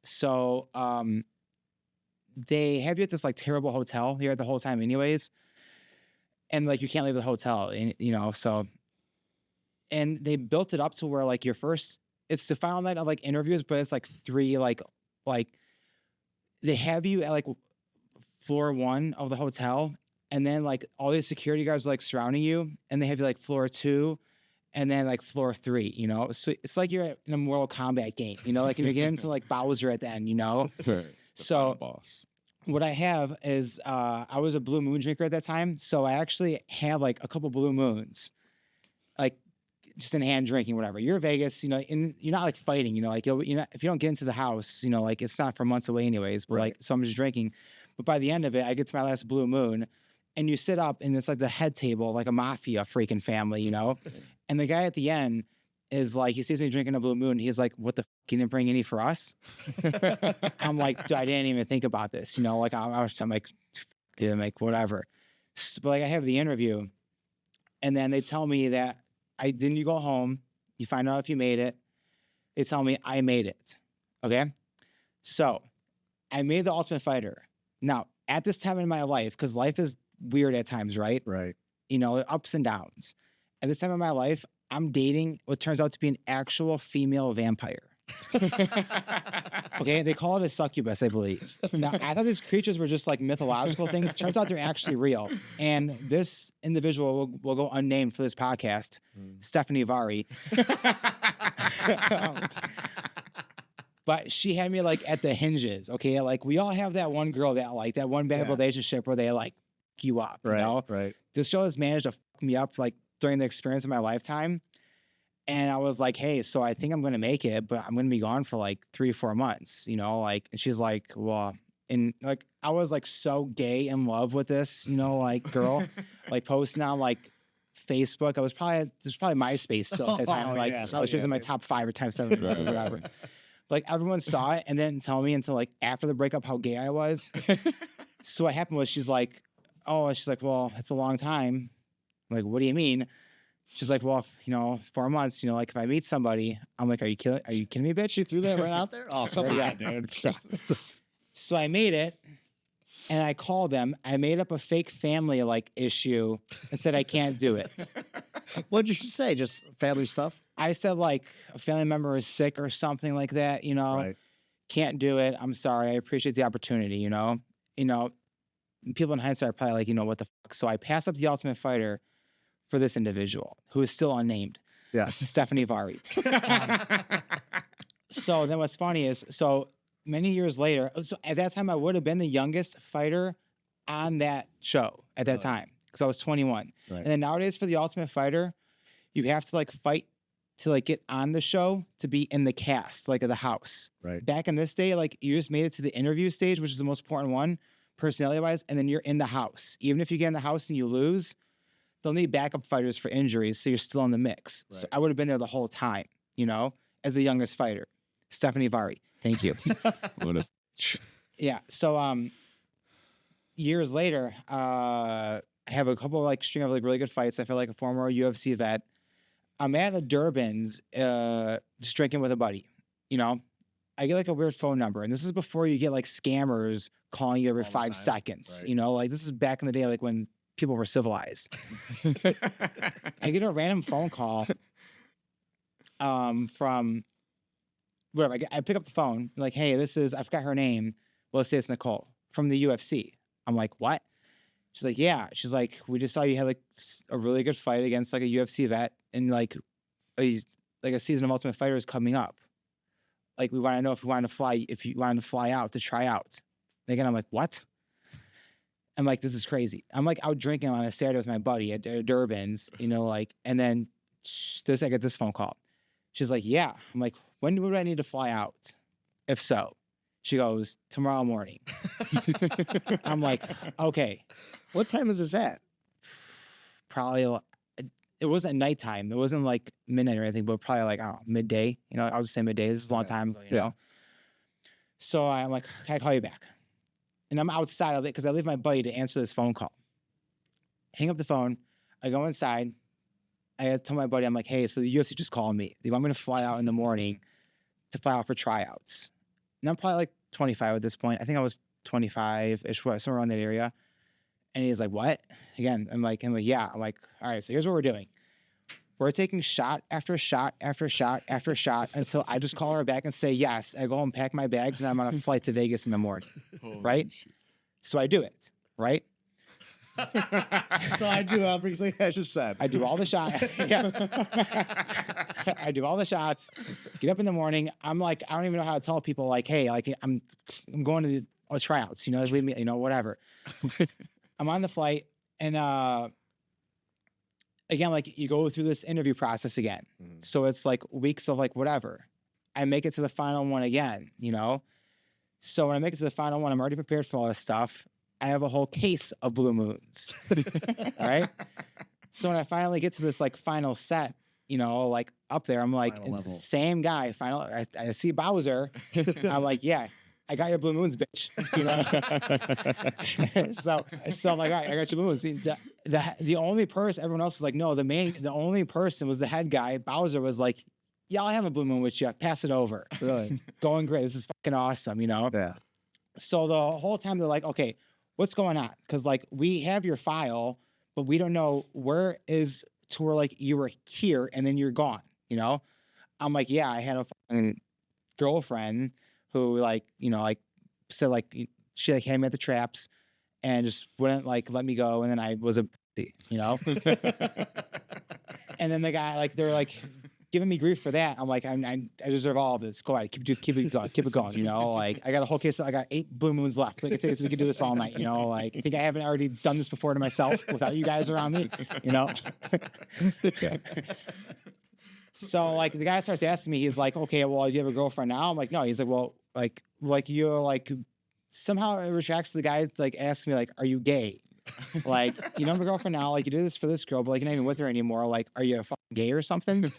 So they have you at this like terrible hotel here the whole time anyways. And like you can't leave the hotel, and you know, so and they built it up to where like it's the final night of like interviews, but it's like 3 like they have you at like floor 1 of the hotel, and then like all these security guards are like surrounding you, and they have you like floor 2, and then like floor 3, you know? So it's like you're in a Mortal Kombat game, you know, like you're getting into like Bowser at the end, you know? So boss. what I have is I was a Blue Moon drinker at that time, so I actually have like a couple Blue Moons, like just in hand drinking, whatever. You're Vegas, you know, and you're not like fighting, you know, like you're not, if you don't get into the house, you know, like it's not for months away anyways, but like, so I'm just drinking. But by the end of it, I get to my last Blue Moon, and you sit up and it's like the head table, like a mafia freaking family, you know? And the guy at the end is like, he sees me drinking a Blue Moon. He's like, what the f***, you didn't bring any for us? I'm like, dude, I didn't even think about this, you know? Like, I'm like, dude, I'm like, whatever. But like, I have the interview, and then they tell me that then you go home, you find out if you made it. They tell me I made it. Okay. So I made the Ultimate Fighter. Now, at this time in my life, because life is weird at times, right? Right. You know, ups and downs. At this time in my life, I'm dating what turns out to be an actual female vampire. Okay, they call it a succubus, I believe. Now, I thought these creatures were just like mythological things. Turns out they're actually real. And this individual will go unnamed for this podcast, Stephanie Vari. But she had me like at the hinges. Okay, like we all have that one girl that like that one bad relationship where they like f you up. Right. You know? Right. This girl has managed to f me up like during the experience of my lifetime. And I was like, hey, so I think I'm going to make it, but I'm going to be gone for like 3 or 4 months, you know, like, and she's like, well, and like, I was like so gay in love with this, you know, like girl, like posting on like Facebook. There's probably MySpace still at the time. Like, she was in my top 5 or top 7 or whatever. Like everyone saw it and didn't tell me until like after the breakup how gay I was. So what happened was she's like, well, it's a long time. I'm like, what do you mean? She's like, well, you know, 4 months, you know, like if I meet somebody, I'm like, are you kidding me, bitch? She threw that right out there? Oh, come on, dude. So I made it, and I called them. I made up a fake family like issue and said I can't do it. What did you say? Just family stuff? I said like a family member is sick or something like that, you know. Right. Can't do it. I'm sorry. I appreciate the opportunity, you know. You know, people in hindsight are probably like, you know, what the fuck? So I passed up the Ultimate Fighter for this individual who is still unnamed. Yes. Stephanie Vari. So then what's funny is, so many years later, so at that time I would have been the youngest fighter on that show at that time because I was 21. Right. And then nowadays for the Ultimate Fighter, you have to like fight to like get on the show to be in the cast, like of the house. Right. Back in this day, like you just made it to the interview stage, which is the most important one, personality wise, and then you're in the house. Even if you get in the house and you lose, they'll need backup fighters for injuries, so you're still in the mix. Right. So I would have been there the whole time, you know, as the youngest fighter. Stephanie Vari, thank you. Yeah. So years later, I have a couple like string of like really good fights. I feel like a former UFC vet. I'm at a Durbin's, just drinking with a buddy. You know, I get like a weird phone number, and this is before you get like scammers calling you every 5 seconds. Right. You know, like this is back in the day, like when people were civilized. I get a random phone call from whatever. I pick up the phone, like, hey, I forgot her name. Well, let's say it's Nicole from the UFC. I'm like, what? She's like, yeah. She's like, we just saw you had like a really good fight against like a UFC vet, and like a season of Ultimate Fighter is coming up. Like, we want to know if you wanted to fly out to try out. And again, I'm like, what? I'm like, this is crazy. I'm like out drinking on a Saturday with my buddy at Durbin's, you know, like, and then I get this phone call. She's like, yeah. I'm like, when would I need to fly out? If so, she goes, tomorrow morning. I'm like, okay. What time is this at? probably, it wasn't nighttime. It wasn't like midnight or anything, but probably like, I don't know, midday. You know, I'll just say midday. This is a long time ago, you know? So I'm like, can I call you back? And I'm outside of it because I leave my buddy to answer this phone call. Hang up the phone. I go inside. I tell my buddy, I'm like, hey, so the UFC just called me. They want me to fly out in the morning to fly out for tryouts. And I'm probably like 25 at this point. I think I was 25-ish, somewhere around that area. And he's like, what? Again, I'm like, yeah. I'm like, all right, so here's what we're doing. We're taking shot after shot after shot after shot until I just call her back and say yes. I go and pack my bags and I'm on a flight to Vegas in the morning, right? So I do it, right? So I do everything I just said. I do all the shots. Yeah. I do all the shots. Get up in the morning. I'm like, I don't even know how to tell people like, hey, like I'm going to the tryouts. You know, just leave me. You know, whatever. I'm on the flight and again, like you go through this interview process again. So it's like weeks of like whatever. I make it to the final one again, you know? So when I make it to the final one, I'm already prepared for all this stuff. I have a whole case of Blue Moons. All right. So when I finally get to this like final set, you know, like up there, I'm like, it's the same guy. I see Bowser. I'm like, yeah, I got your Blue Moons, bitch. You know? so I'm like, all right, I got your Blue Moons. See, the only person, everyone else was like, no, the only person was the head guy. Bowser was like, yeah, I'll have a Blue Moon with you. Pass it over. Really? Going great. This is fucking awesome, you know? Yeah. So the whole time they're like, okay, what's going on? Because like we have your file, but we don't know where is to where like you were here and then you're gone, you know? I'm like, yeah, I had a fucking girlfriend who like, you know, like said like she like had me at the traps and just wouldn't like let me go. And then I was a pussy, you know? And then the guy, like, they're like giving me grief for that. I'm like, I deserve all of this. Go ahead, keep it going, you know? Like, I got a whole case. I got 8 Blue Moons left. We could do this all night, you know? Like, I think I haven't already done this before to myself without you guys around me, you know? So, like, the guy starts asking me, he's like, okay, well, do you have a girlfriend now? I'm like, no. He's like, well, like you're like, somehow it retracts the guy, like, asking me, like, are you gay? Like, you don't have a girlfriend now, like you do this for this girl, but like you're not even with her anymore. Like, are you fucking gay or something?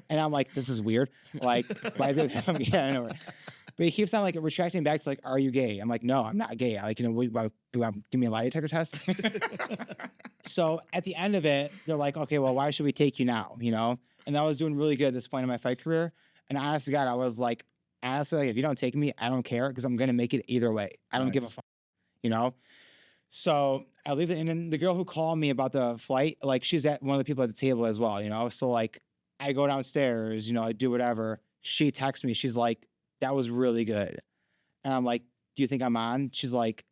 And I'm like, this is weird. Like, why is it? Yeah, I know. But he keeps on like retracting back to like, are you gay? I'm like, no, I'm not gay. Like, you know, give me a lie detector test. So at the end of it, they're like, okay, well, why should we take you now? You know? And I was doing really good at this point in my fight career. And honest to God, I was like, honestly, like, if you don't take me, I don't care because I'm gonna make it either way. I don't give a fuck. You know? So I leave it, and then the girl who called me about the flight, like she's at one of the people at the table as well, you know? So like I go downstairs, you know, I do whatever. She texts me, she's like, that was really good. And I'm like, do you think I'm on? She's like,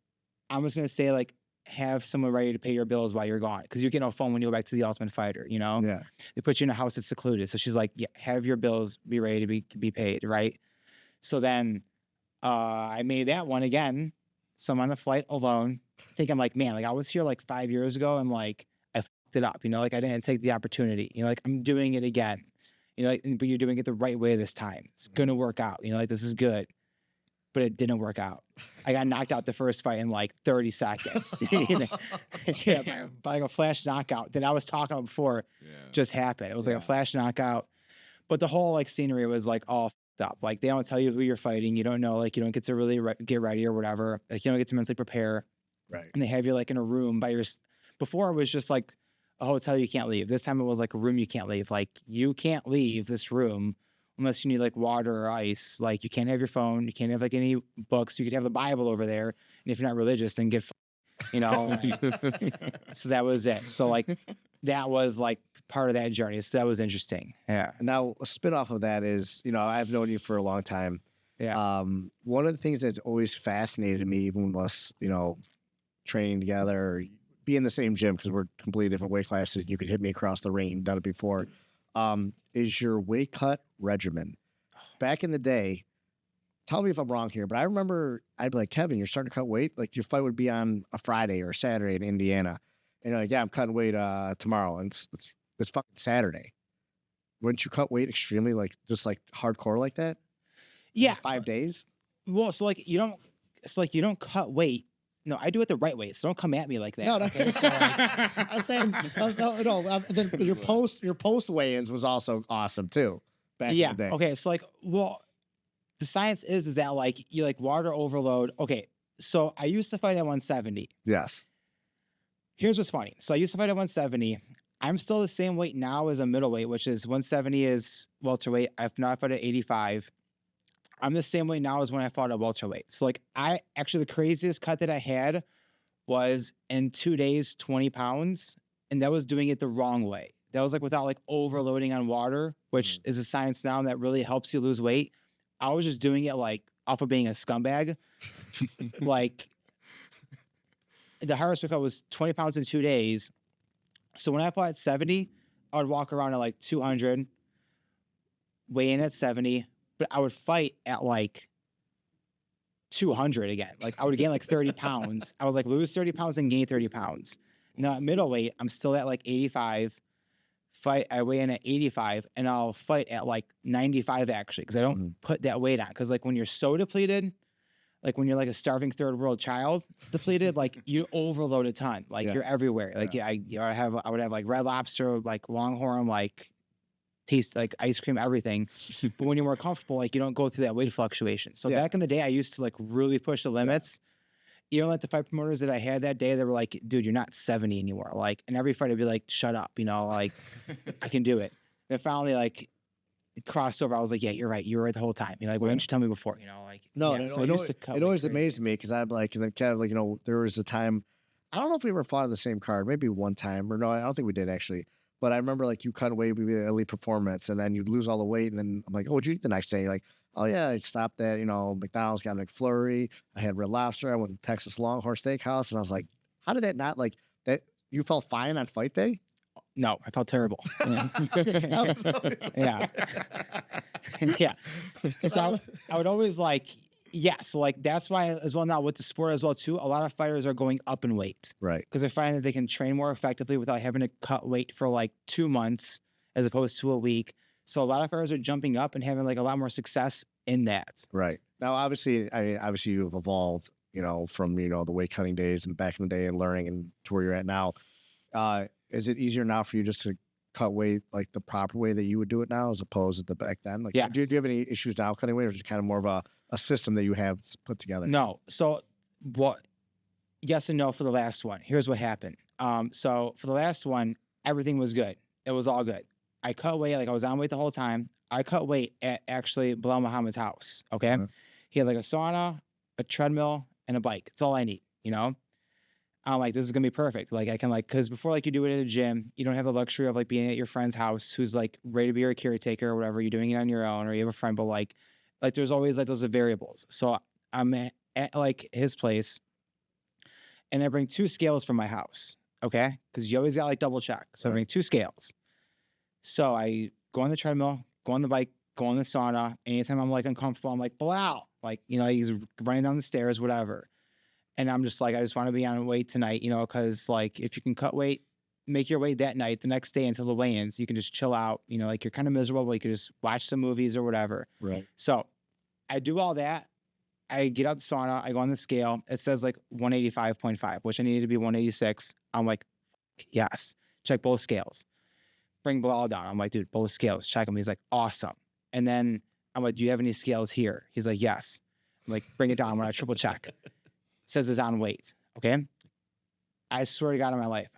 I'm just gonna say like, have someone ready to pay your bills while you're gone. Because you get no phone when you go back to the Ultimate Fighter, you know? Yeah. They put you in a house that's secluded. So she's like, yeah, have your bills be ready to be paid, right? So then I made that one again. So I'm on the flight alone. I think I'm like, man, like I was here like 5 years ago and like I fucked it up, you know, like I didn't take the opportunity, you know, like I'm doing it again, you know, like, but you're doing it the right way this time. It's going to work out, you know, like this is good, but it didn't work out. I got knocked out the first fight in like 30 seconds. Yeah, by like a flash knockout that I was talking about before just happened. It was like a flash knockout, but the whole like scenery was like all up. Like they don't tell you who you're fighting. You don't know, like you don't get to really get ready or whatever. Like you don't get to mentally prepare. Right. And they have you like in a room by your, before it was just like a hotel you can't leave. This time it was like a room you can't leave. Like you can't leave this room unless you need like water or ice. Like you can't have your phone. You can't have like any books. You could have the Bible over there. And if you're not religious, then get, you know. So that was it. So like that was like part of that journey. So that was interesting. Yeah. Now a spin-off of that is, you know, I've known you for a long time. Yeah. One of the things that's always fascinated me, even with us, you know, training together, or be in the same gym because we're completely different weight classes. You could hit me across the ring, done it before. Is your weight cut regimen? Back in the day, tell me if I'm wrong here, but I remember I'd be like, Kevin, you're starting to cut weight. Like your fight would be on a Friday or a Saturday in Indiana, and you're like, yeah, I'm cutting weight tomorrow, and it's fucking Saturday. Wouldn't you cut weight extremely, like just like hardcore like that? Yeah. 5 days. Well, so like you don't cut weight No, I do it the right way. So don't come at me like that. No, no. Okay? So, like, I was saying, your post weigh-ins was also awesome too. Back in the day. Okay. So like, well, the science is that like you like water overload. Okay. So I used to fight at 170. Yes. Here's what's funny. So I used to fight at 170. I'm still the same weight now as a middleweight, which is 170 is welterweight. I've not fought at 85. I'm the same weight now as when I fought at welterweight. So like the craziest cut that I had was in 2 days, 20 pounds. And that was doing it the wrong way. That was like without like overloading on water, which is a science now that really helps you lose weight. I was just doing it like off of being a scumbag. Like the hardest workout was 20 pounds in 2 days. So when I fought at 70, I would walk around at like 200, weigh in at 70, but I would fight at like 200 again. Like I would gain like 30 pounds. I would like lose 30 pounds and gain 30 pounds. Now at middleweight, I'm still at like 85. I weigh in at 85 and I'll fight at like 95 actually, because I don't put that weight on. Because like when you're so depleted, like when you're like a starving third world child depleted, like you overload a ton. Like you're everywhere. Like I would have like Red Lobster, like Longhorn, like taste like ice cream, everything. But when you're more comfortable, like you don't go through that weight fluctuation. So back in the day, I used to like really push the limits. Even like the fight promoters that I had that day, they were like, dude, you're not 70 anymore. Like, and every fight I'd be like, shut up, you know, like I can do it. And finally, like it crossed over. I was like, yeah, you're right. You were right the whole time. You know, like, why didn't you tell me before? You know, like, No, yeah, no, so I used to cut it like always crazy. amazed me because I'm like, kind of like, you know, there was a time, I don't know if we ever fought on the same card, maybe one time, or no, I don't think we did actually. But I remember like you cut weight, we did Elite Performance, and then you'd lose all the weight, and then I'm like, oh, what'd you eat the next day? You're like, oh yeah, I stopped at, you know, McDonald's, got a McFlurry, I had Red Lobster, I went to Texas Longhorn Steakhouse, and I was like, how did that not like that? You felt fine on fight day? No, I felt terrible. Yeah. Yeah. Yeah. So I would always like, so like that's why as well now with the sport as well too, a lot of fighters are going up in weight. Right. Because they're finding that they can train more effectively without having to cut weight for like 2 months as opposed to a week. So a lot of fighters are jumping up and having like a lot more success in that. Right. Now, obviously, obviously you've evolved, you know, from, you know, the weight cutting days and back in the day and learning and to where you're at now. Is it easier now for you just to cut weight like the proper way that you would do it now as opposed to back then? Like, do you have any issues now cutting weight, or is it kind of more of a system that you have put together? No. So yes and no for the last one. Here's what happened. So for the last one, everything was good. It was all good. I cut weight, like I was on weight the whole time. I cut weight at actually Bilal Muhammad's house. Okay. He had like a sauna, a treadmill, and a bike. That's all I need, you know? I'm like, this is gonna be perfect. Like I can like, cause before like you do it at a gym, you don't have the luxury of like being at your friend's house who's like ready to be your caretaker or whatever. You're doing it on your own, or you have a friend, but like there's always like those variables. So I'm at like his place and I bring 2 scales from my house. Okay. Cause you always got like double check. So I bring 2 scales. So I go on the treadmill, go on the bike, go on the sauna. Anytime I'm like uncomfortable, I'm like, Bilal, like, you know, he's running down the stairs, whatever. And I'm just like, I just want to be on weight tonight, you know, because like if you can cut weight, make your weight that night, the next day until the weigh-ins, you can just chill out, you know, like you're kind of miserable, but you can just watch some movies or whatever. Right. So I do all that. I get out the sauna, I go on the scale. It says like 185.5, which I needed to be 186. I'm like, yes, check both scales. Bring Bilal down. I'm like, dude, both scales, check them. He's like, awesome. And then I'm like, do you have any scales here? He's like, yes. I'm like, bring it down. I'm going to triple check. Says it's on weight. Okay. I swear to God on my life.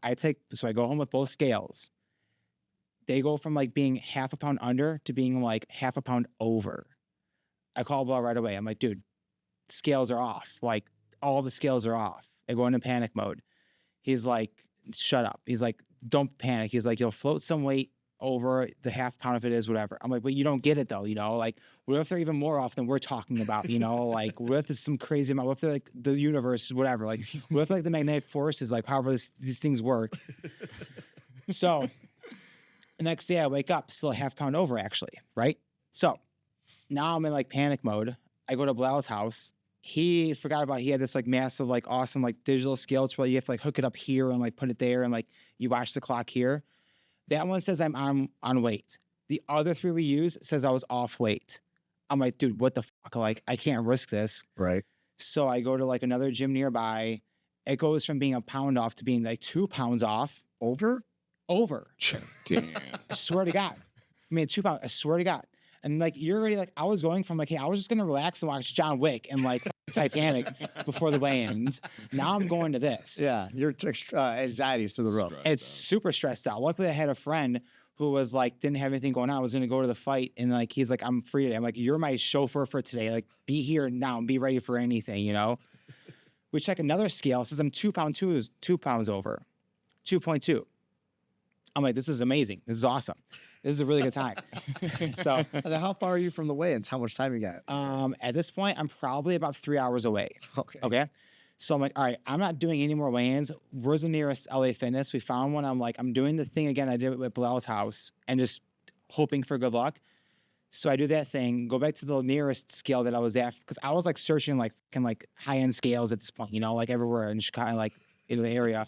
So I go home with both scales. They go from like being half a pound under to being like half a pound over. I call Bilal right away. I'm like, dude, scales are off. Like all the scales are off. I go into panic mode. He's like, shut up. He's like, don't panic. He's like, you'll float some weight over the half pound if it is, whatever. I'm like, but you don't get it though, you know, like what if they're even more off than we're talking about, you know, like what if it's some crazy amount, what if they're like the universe, whatever, like what if like the magnetic force is like however these things work. So the next day I wake up still a half pound over actually, right? So now I'm in like panic mode. I go to Bilal's house. He had this like massive, like awesome, like digital scale to where you have to like hook it up here and like put it there and like you watch the clock here. That one says I'm on weight. The other 3 we use says I was off weight. I'm like, dude, what the fuck? Like, I can't risk this. Right. So I go to like another gym nearby it goes from being a pound off to being like 2 pounds off. Over? Damn. I swear to God. I mean, 2 pounds. I swear to God. And like, you're already like, I was going from like, hey, I was just going to relax and watch John Wick and like Titanic before the weigh-ins. Now I'm going to this. Yeah, your anxiety is through the roof. It's super stressed out. Luckily, I had a friend who was like, didn't have anything going on. I was going to go to the fight. And like, he's like, I'm free today. I'm like, you're my chauffeur for today. Like, be here now and be ready for anything, you know? We check another scale. It says I'm 2 pounds over, 2.2. I'm like, this is amazing. This is awesome. This is a really good time. So, And how far are you from the weigh-ins? How much time you got? at this point, I'm probably about 3 hours away. Okay. Okay. So I'm like, all right, I'm not doing any more weigh-ins. Where's the nearest LA Fitness? We found one. I'm like, I'm doing the thing again I did at Bilal's house and just hoping for good luck. So I do that thing, go back to the nearest scale that I was at, because I was like searching like high-end scales at this point, you know, like everywhere in Chicago, like in the area.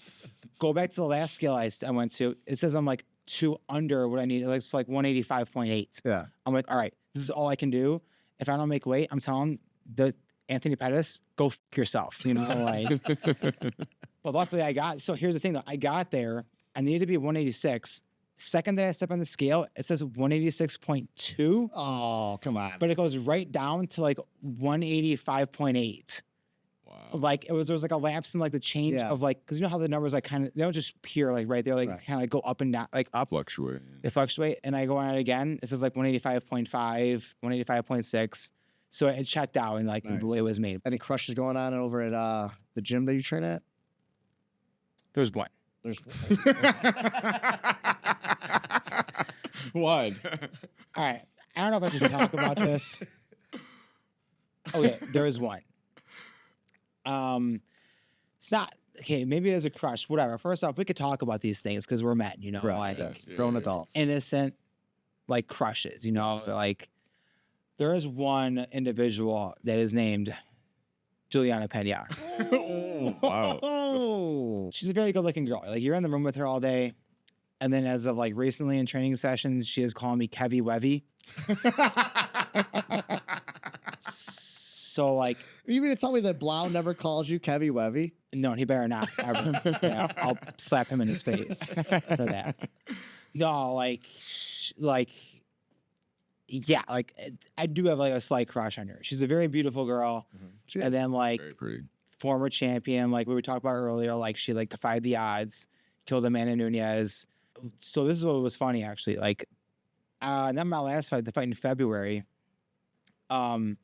Go back to the last scale I went to. It says I'm like 2 under what I need. It's like 185.8. Yeah. I'm like, all right, this is all I can do. If I don't make weight, I'm telling the Anthony Pettis, go f yourself, you know, like. But luckily so here's the thing though, I got there, I needed to be 186. Second that I step on the scale, it says 186.2. Oh, come on. But it goes right down to like 185.8. Wow. Like there was like a lapse in like the change of like, because you know how the numbers like kind of, they don't just appear like right there, like kind of like go up and down, like up. Fluctuate. They fluctuate. And I go on it again. It says like 185.5, 185.6. So it checked out and like Nice. the way it was made. Any crushes going on over at the gym that you train at? There's one. There's One. All right. I don't know if I should talk about this. Okay, there is one. It's not okay. Maybe there's a crush. Whatever. First off, we could talk about these things because we're men, you know, right. like Yes. Grown adults. innocent, like crushes. You know, like there is one individual that is named Juliana Pena. Wow. Oh. She's a very good-looking girl. Like you're in the room with her all day, and then as of like recently in training sessions, she is calling me Kevy Wevy. So like, You mean to tell me that Blau never calls you Kevy Wevy? no, he better not ever. Yeah, I'll slap him in his face for that. No, like, yeah, like I do have like a slight crush on her. She's a very beautiful girl, She and is. then like Very pretty. former champion, like we were talking about earlier, like she like defied the odds, killed Amanda Nunes. So this is what was funny actually. Like, not my last fight, the fight in February. Couple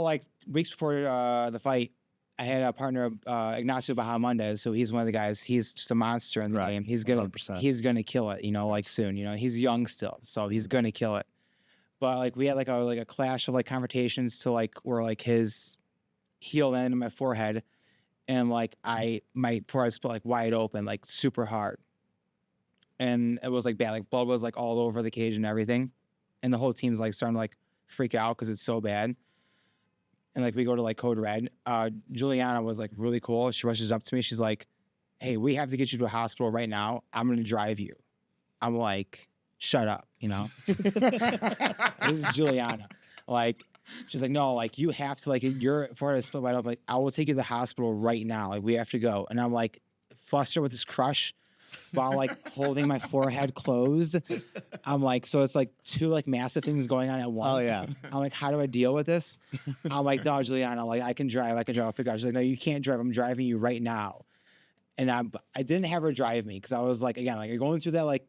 like weeks before the fight, I had a partner, Ignacio Bahamondes. So he's one of the guys. He's just a monster in the game. He's gonna 100%. he's gonna kill it. You know, like soon. You know, he's young still, so he's gonna kill it. But like we had like a clash of like confrontations to like where like his heel landed in my forehead, and like my forehead split like wide open, like super hard, and it was like bad. Like blood was like all over the cage and everything, and the whole team's like starting to like freak out because it's so bad. And like we go to like Code Red. Juliana was like really cool. She rushes up to me. She's like, "Hey, we have to get you to a hospital right now. I'm gonna drive you." I'm like, "Shut up," you know. This is Juliana. Like, she's like, "No, like you have to like your forehead is split wide open. Like, I will take you to the hospital right now. Like, we have to go." And I'm like, flustered with this crush, while like holding my forehead closed. I'm like, so it's like two like massive things going on at once. Oh, yeah. I'm like, how do I deal with this? I'm like, no, Juliana, like I can drive. I'll figure out. She's like, no, you can't drive. I'm driving you right now. And I didn't have her drive me because I was like, again, like going through that, like,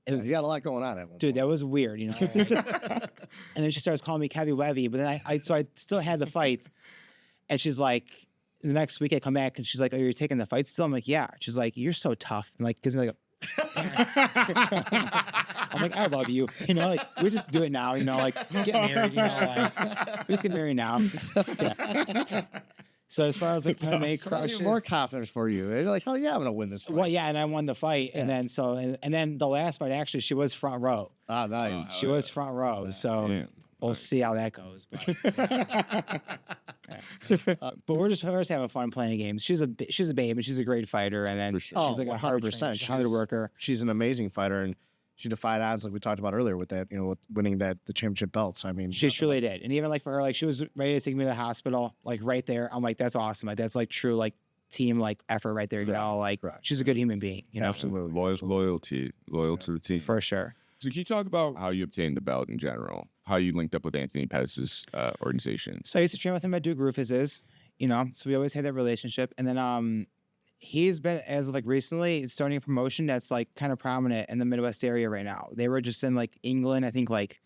it was, You got a lot going on at one dude, point. that was weird, you know. Like, and then she starts calling me Kevy Wevy, but then I still had the fight, and she's like, the next week I come back and she's like, "Oh, you're taking the fight still?" I'm like, "Yeah." She's like, "You're so tough," and like gives me like I'm like, "I love you," you know, like we just do it now, you know, like get married, you know, like we just get married now. Yeah. So as far as like MMA So that's crushes, even more confidence for you. You're like, hell yeah, I'm gonna win this fight. well, yeah, and I won the fight, and then and then the last fight actually she was front row. Ah, nice. She was front row, so Damn. we'll see how that goes. But we're just having fun playing games. She's a babe, and she's a great fighter, and then For she's sure. like a 100%. hard trainer, hard worker. She's an amazing fighter, and she defied odds like we talked about earlier with that, with winning the championship belts. I mean, She truly did. And even like for her, like she was ready to take me to the hospital, like right there. I'm like, that's awesome. Like that's like true like team like effort right there. You know, like she's a good human being. You know, absolutely loyal to the team for sure. So can you talk about how you obtained the belt in general? How you linked up with Anthony Pettis' organization? So I used to train with him at Duke Rufus's, so we always had that relationship. And then he's been, as of like recently, starting a promotion that's like kind of prominent in the Midwest area right now. They were just in like England, I think like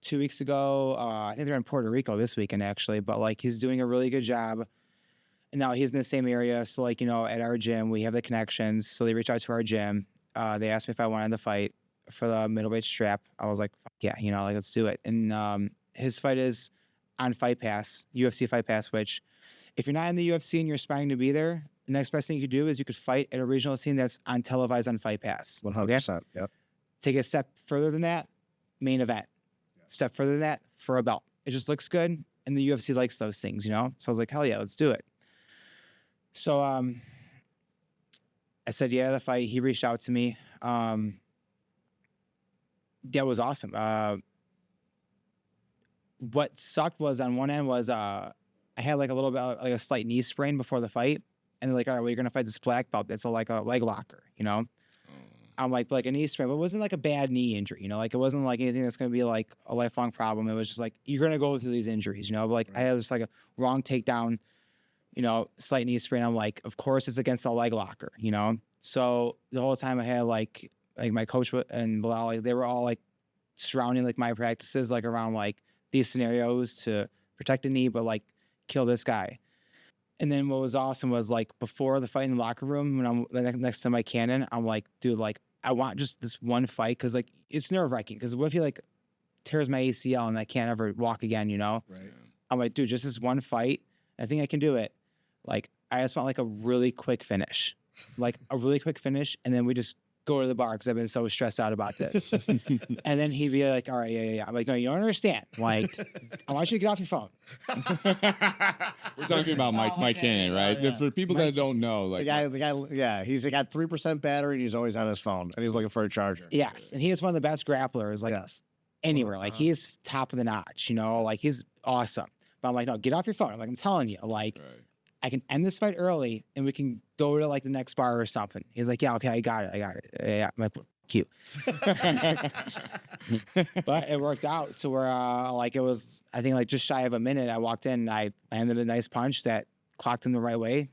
2 weeks ago. I think they're in Puerto Rico this weekend actually, but like he's doing a really good job. And now he's in the same area. So like, at our gym, we have the connections. So they reached out to our gym. They asked me if I wanted to fight for the middleweight strap. I was like, fuck yeah, like let's do it. And his fight is on Fight Pass, UFC Fight Pass, which if you're not in the UFC and you're aspiring to be there, the next best thing you could do is you could fight at a regional scene that's on televised on Fight Pass. 100%. Yep. Take a step further than that, main event. Step further than that, for a belt. It just looks good, and the UFC likes those things, So I was like, hell yeah, let's do it. So I said yeah to the fight. He reached out to me. That was awesome. What sucked was on one end was I had like a little bit like a slight knee sprain before the fight, and they're like, all right, well, you're gonna fight this black belt that's like a leg locker, I'm like a knee sprain, but it wasn't like a bad knee injury, like it wasn't like anything that's gonna be like a lifelong problem. It was just like you're gonna go through these injuries, but like I had just like a wrong takedown, slight knee sprain. I'm like, of course it's against a leg locker, So the whole time I had like my coach and Bilal, like they were all like surrounding like my practices, like around like these scenarios to protect the knee, but like kill this guy. And then what was awesome was like before the fight in the locker room, when I'm next to Mike Cannon, I'm like, dude, like I want just this one fight because like it's nerve wracking. Because what if he like tears my ACL and I can't ever walk again? Right. I'm like, dude, just this one fight. I think I can do it. Like I just want like a really quick finish, and then we just go to the bar because I've been so stressed out about this. And then he'd be like, all right, yeah. I'm like, no, you don't understand. Like, I want you to get off your phone. We're talking about Mike Cannon, right? Yeah. For people that don't know, like the guy, yeah, he's got 3% battery and he's always on his phone and he's looking for a charger. Yes. And he is one of the best grapplers, like anywhere. Like he's top of the notch, like he's awesome. But I'm like, no, get off your phone. I'm like, I'm telling you, like, I can end this fight early and we can go to like the next bar or something. He's like, yeah, okay, I got it. Yeah. I'm like, cute. But it worked out to where like it was, I think like just shy of a minute. I walked in and I landed a nice punch that clocked him the right way.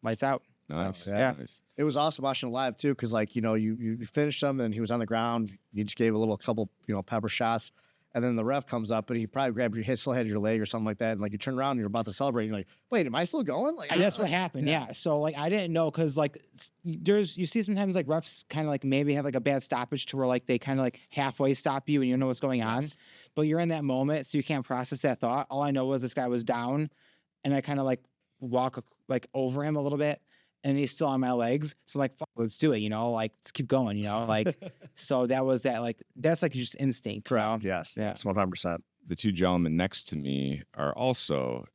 Lights out. Nice. Yeah. Nice. It was awesome watching him live too, because like you finished him and he was on the ground. You just gave a couple pepper shots. And then the ref comes up, and he probably grabbed your head, still had your leg or something like that. And like you turn around and you're about to celebrate. And you're like, wait, am I still going? Like, and that's what happened. Yeah. So like I didn't know because like you see sometimes like refs kind of like maybe have like a bad stoppage to where like they kind of like halfway stop you and you don't know what's going on, but you're in that moment, so you can't process that thought. All I know was this guy was down, and I kind of like walk like over him a little bit. And he's still on my legs. So I'm like, fuck, let's do it, like, let's keep going, like, so that was that, like, that's like just instinct. Correct. Yes. Yeah. It's 100%. The two gentlemen next to me are also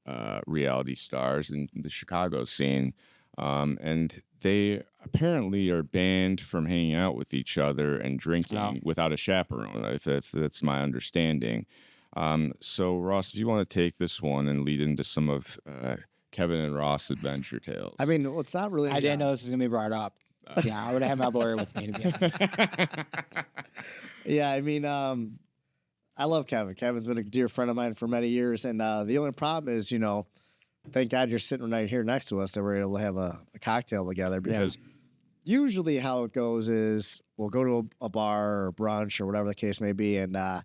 reality stars in the Chicago scene. And they apparently are banned from hanging out with each other and drinking without a chaperone. That's my understanding. So, Ross, if you want to take this one and lead into some of Kevin and Ross adventure tales. I mean, well, it's not really. I didn't know this was gonna be brought up. Yeah, I would have had my lawyer with me, to be honest. Yeah, I mean, I love Kevin. Kevin's been a dear friend of mine for many years, and the only problem is, thank God you're sitting right here next to us that we're able to have a cocktail together, because usually how it goes is we'll go to a bar or brunch or whatever the case may be, and guys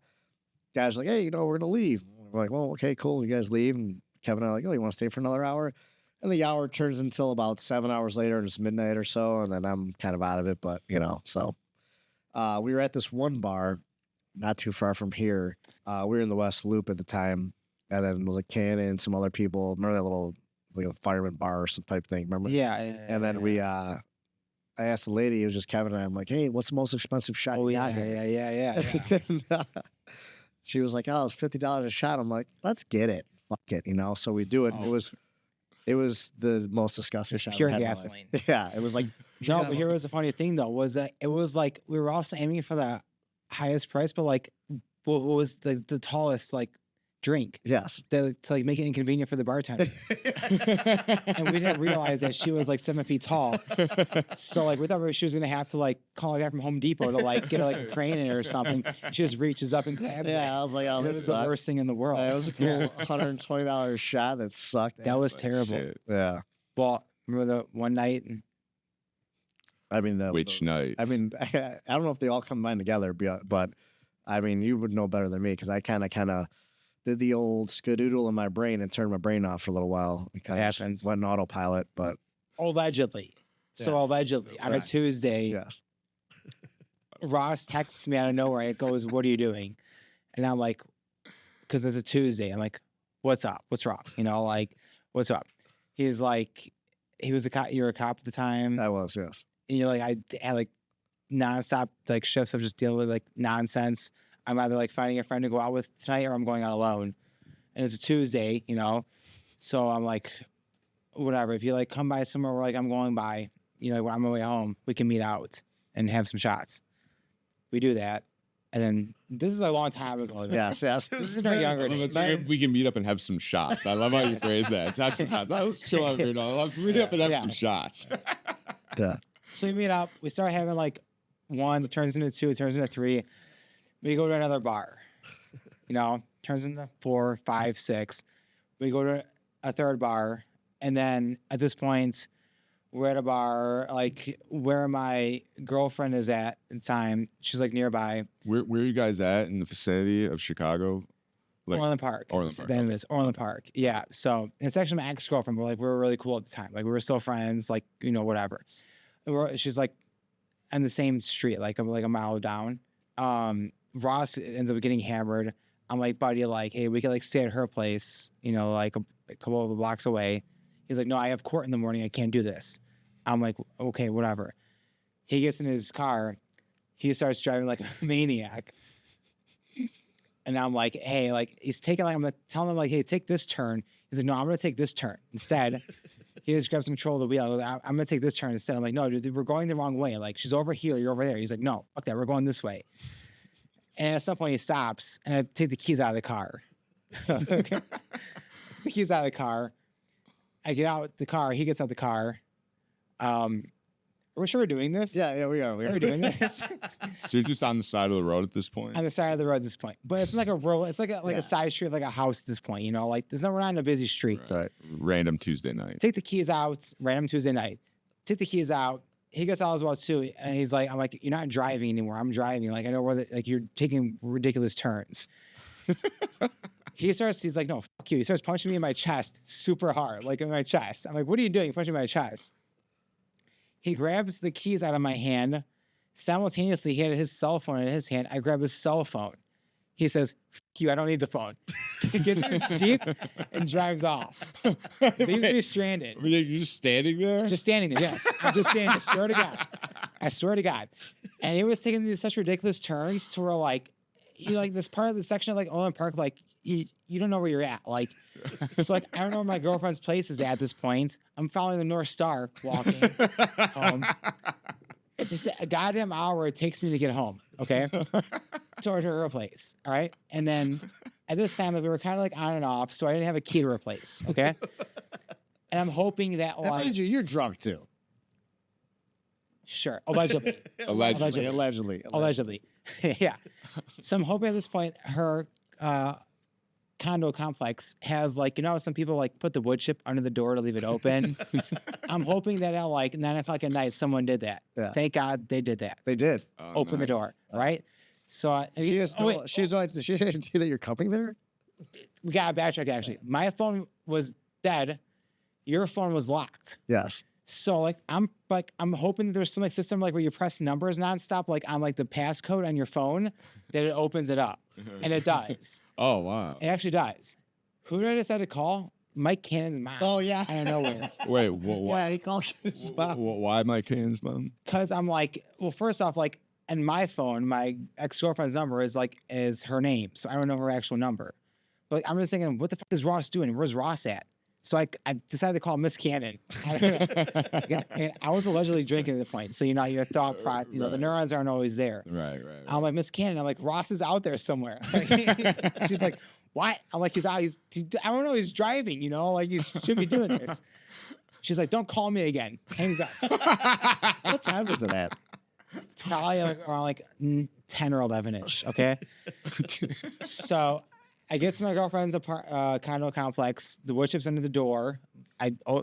are like, hey, we're gonna leave. We're like, well, okay, cool. You guys leave, and Kevin and I are like, oh, you want to stay for another hour? And the hour turns until about 7 hours later, and it's midnight or so, and then I'm kind of out of it, but, so we were at this one bar not too far from here. We were in the West Loop at the time, and then it was like Cannon and some other people. Remember that little like a fireman bar or some type thing, remember? Yeah. And then I asked the lady, it was just Kevin and I, I'm like, hey, what's the most expensive shot you got here? Yeah. And, she was like, oh, it's $50 a shot. I'm like, let's get it. Fuck it, So we do it. It was the most disgusting shot. Pure I've had in my gasoline. life. Yeah, it was like No, but here was the funny thing though, was that it was like we were also aiming for the highest price, but like what was the tallest like drink Yes. to like make it inconvenient for the bartender. And we didn't realize that she was like 7 feet tall. So like we thought she was gonna have to like call a guy from Home Depot to like get like a crane in it or something. She just reaches up and grabs it. Yeah, I was like, oh, And it this was the sucks. worst thing in the world. It was a cool $120 shot that sucked. That was terrible. Shit. Yeah. Well, remember the one night? I mean, Which night? I mean, I don't know if they all combine together, but I mean, you would know better than me because I kind of did the old skadoodle in my brain and turned my brain off for a little while. It kind of happens. went in autopilot, but Allegedly. So Yes. allegedly, on a Correct. Tuesday, yes. Ross texts me out of nowhere. It goes, "What are you doing?" And I'm like, because it's a Tuesday. I'm like, "What's up? What's wrong?" You know, like, "What's up?" He's like, he was a cop. You're a cop at the time, I was, yes. and you're like, I had like nonstop like shifts of just dealing with like nonsense. I'm either like finding a friend to go out with tonight, or I'm going out alone. And it's a Tuesday, you know, so I'm like, whatever. If you like come by somewhere where like I'm going by, you know, when I'm on my way home, we can meet out and have some shots. We do that. And then this is a long time ago. Yes, yes. This is our younger days. Let's see if we can meet up and have some shots. I love how you phrase that. Have some shots. Let's chill out here. Let's meet up and have some Yes. shots. Yeah. So we meet up. We start having like one, it turns into two, it turns into three. We go to another bar. You know, turns into 4, 5, 6. We go to a third bar. And then at this point, we're at a bar like where my girlfriend is at the time. She's like nearby. Where are you guys at in the vicinity of Chicago? Like, Orland Park. Orland Park, Then it is Orland Park. Yeah. So it's actually my ex-girlfriend, but like we were really cool at the time. Like we were still friends, like, you know, whatever. She's like on the same street, like a mile down. Ross ends up getting hammered. I'm like, buddy, like, hey, we could like stay at her place, you know, like a couple of blocks away. He's like, no, I have court in the morning. I can't do this. I'm like, okay, whatever. He gets in his car. He starts driving like a maniac. And I'm like, hey, like he's taking like, I'm like telling him like, hey, take this turn. He's like, no, I'm gonna take this turn instead. He just grabs control of the wheel. I'm gonna take this turn instead. I'm like, no, dude, we're going the wrong way. Like she's over here, you're over there. He's like, no, fuck that, we're going this way. And at some point he stops, and I take the keys out of the car. Okay. I take the keys out of the car. I get out the car. He gets out the car. Are we sure we're doing this? Yeah, we are. Are we doing this? So you're just on the side of the road at this point? On the side of the road at this point. But it's like a rural, it's like Yeah. a side street, like a house at this point, you know, like we're not in a busy street. That's right. Random Tuesday night. Take the keys out, random Tuesday night. Take the keys out. He gets out as well too. And he's like, I'm like, you're not driving anymore. I'm driving. Like, I know where like you're taking ridiculous turns. He's like, no, fuck you. He starts punching me in my chest super hard, like in my chest. I'm like, what are you doing? You're punching me in my chest. He grabs the keys out of my hand. Simultaneously, he had his cell phone in his hand. I grab his cell phone. He says, fuck you, I don't need the phone. He gets in his Jeep and drives off. Leaves me stranded. I mean, you're just standing there? Just standing there, yes. I'm just standing. I swear to God. I swear to God. And he was taking these such ridiculous turns to where, like, you like this part of the section of like Orland Park, like you don't know where you're at. Like, so like I don't know where my girlfriend's place is at this point. I'm following the North Star, walking home. It's just a goddamn hour it takes me to get home. Okay, toward her place. All right, and then at this time like, we were kind of like on and off, so I didn't have a key to her place. Okay, and I'm hoping that like You're drunk too. sure, allegedly. Allegedly. Yeah. So I'm hoping at this point her condo complex has like, you know, some people like put the wood chip under the door to leave it open. I'm hoping that at like 9 o'clock at night someone did that. Yeah. Thank God they did that. They did. Oh, Open the nice. door. All right. So She is. oh, wait, She didn't tell you that you're coming there. we got a backtrack actually. My phone was dead. Your phone was locked. Yes. So like I'm hoping that there's some like system like where you press numbers nonstop like on like the passcode on your phone that it opens it up. And it does. Oh, wow. It actually does. Who did I decide to call? Mike Cannon's mom. Oh yeah. Out of nowhere. Wait, Yeah, he called you his mom. why Mike Haynes, mom? Because I'm like, well, first off, like, in my phone, my ex-girlfriend's number is her name. So I don't know her actual number. But like, I'm just thinking, what the fuck is Ross doing? Where's Ross at? So I decided to call Miss Cannon. And I was allegedly drinking at the point. So, your thought process, the neurons aren't always there. Right. I'm like, Miss Cannon, I'm like, Ross is out there somewhere. She's like, what? I'm like, he's out. I don't know. He's driving, like he should be doing this. She's like, don't call me again. Hangs up. What time is it at? Probably around 10 or 11-ish. Okay. So I get to my girlfriend's condo complex. The wood chip's under the door.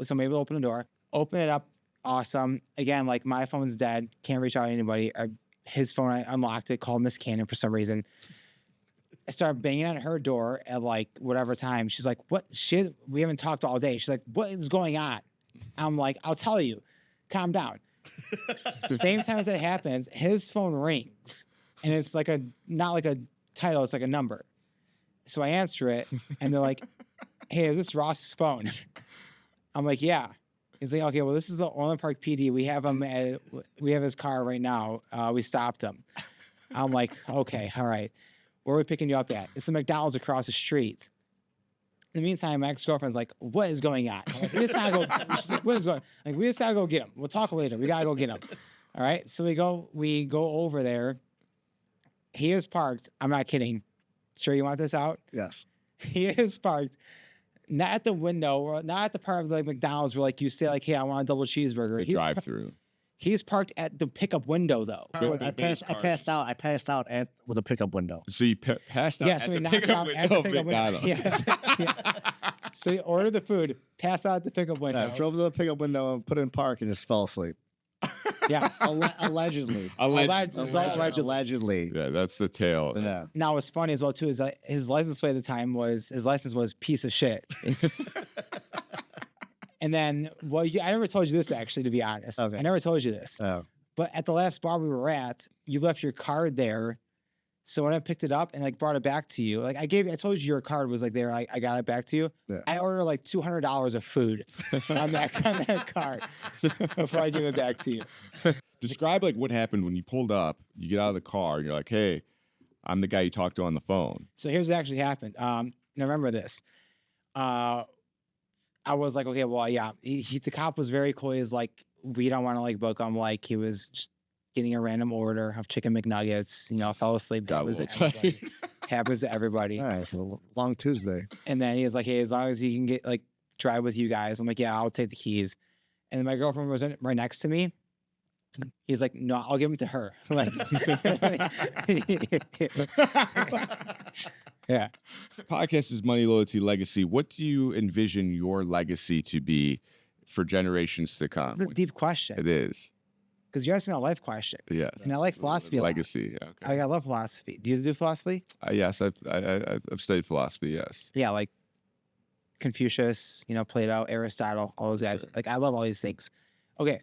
So maybe we'll open the door. Open it up. Awesome. Again, my phone's dead. Can't reach out to anybody. His phone, I unlocked it. Called Miss Cannon for some reason. I started banging on her door at whatever time. She's like, "What shit? We haven't talked all day." She's like, "What is going on?" I'm like, "I'll tell you. Calm down." Same time as that happens, his phone rings, and it's not like a title. It's like a number. So I answer it, and they're like, "Hey, is this Ross's phone?" I'm like, "Yeah." He's like, "Okay, well, this is the Orland Park PD. We have him. We have his car right now. We stopped him." I'm like, "Okay, all right. Where are we picking you up at?" It's the McDonald's across the street. In the meantime, my ex-girlfriend's like, "What is going on?" I'm like, "We just gotta go." She's like, "What is going on?" We just gotta go get him. We'll talk later. We gotta go get him. All right. So we go over there. He is parked. I'm not kidding. Sure you want this out? Yes. He is parked. Not at the window, or not at the part of McDonald's where you say "Hey, I want a double cheeseburger." The drive-through. He's parked at the pickup window though. I passed out. I passed out with a pickup window. So you passed out Yeah, so we knocked out at the pickup window. Yes. Yeah. So he ordered the food, passed out at the pickup window. I drove to the pickup window and put it in park and just fell asleep. Yeah. Allegedly. Allegedly. Yeah, that's the tale. Yeah. Now, what's funny as well too is that his license plate at the time was piece of shit. And then, I never told you this actually, to be honest. Okay. I never told you this. Oh. But at the last bar we were at, you left your card there. So when I picked it up and brought it back to you, I told you your card was there. I got it back to you. Yeah. I ordered $200 of food on that card before I give it back to you. Describe what happened when you pulled up. You get out of the car and you're like, "Hey, I'm the guy you talked to on the phone." So here's what actually happened. Now remember this. I was like, okay, well, yeah. The cop was very cool. He's like, "We don't want to book him." He was just getting a random order of chicken McNuggets. Fell asleep. Happens to everybody. Happens to everybody. All right, so long Tuesday. And then he was like, "Hey, as long as you can get drive with you guys." I'm like, "Yeah, I'll take the keys." And then my girlfriend was right next to me. He's like, "No, I'll give them to her." Yeah. Podcast is Money, Loyalty, Legacy. What do you envision your legacy to be for generations to come? It's a deep question. It is. Because you're asking a life question. Yes. And I like philosophy a lot. Legacy. Okay. I love philosophy. Do you do philosophy? Yes, I've studied philosophy. Yes. Yeah, Confucius, Plato, Aristotle, all those guys. Sure. I love all these things. Okay.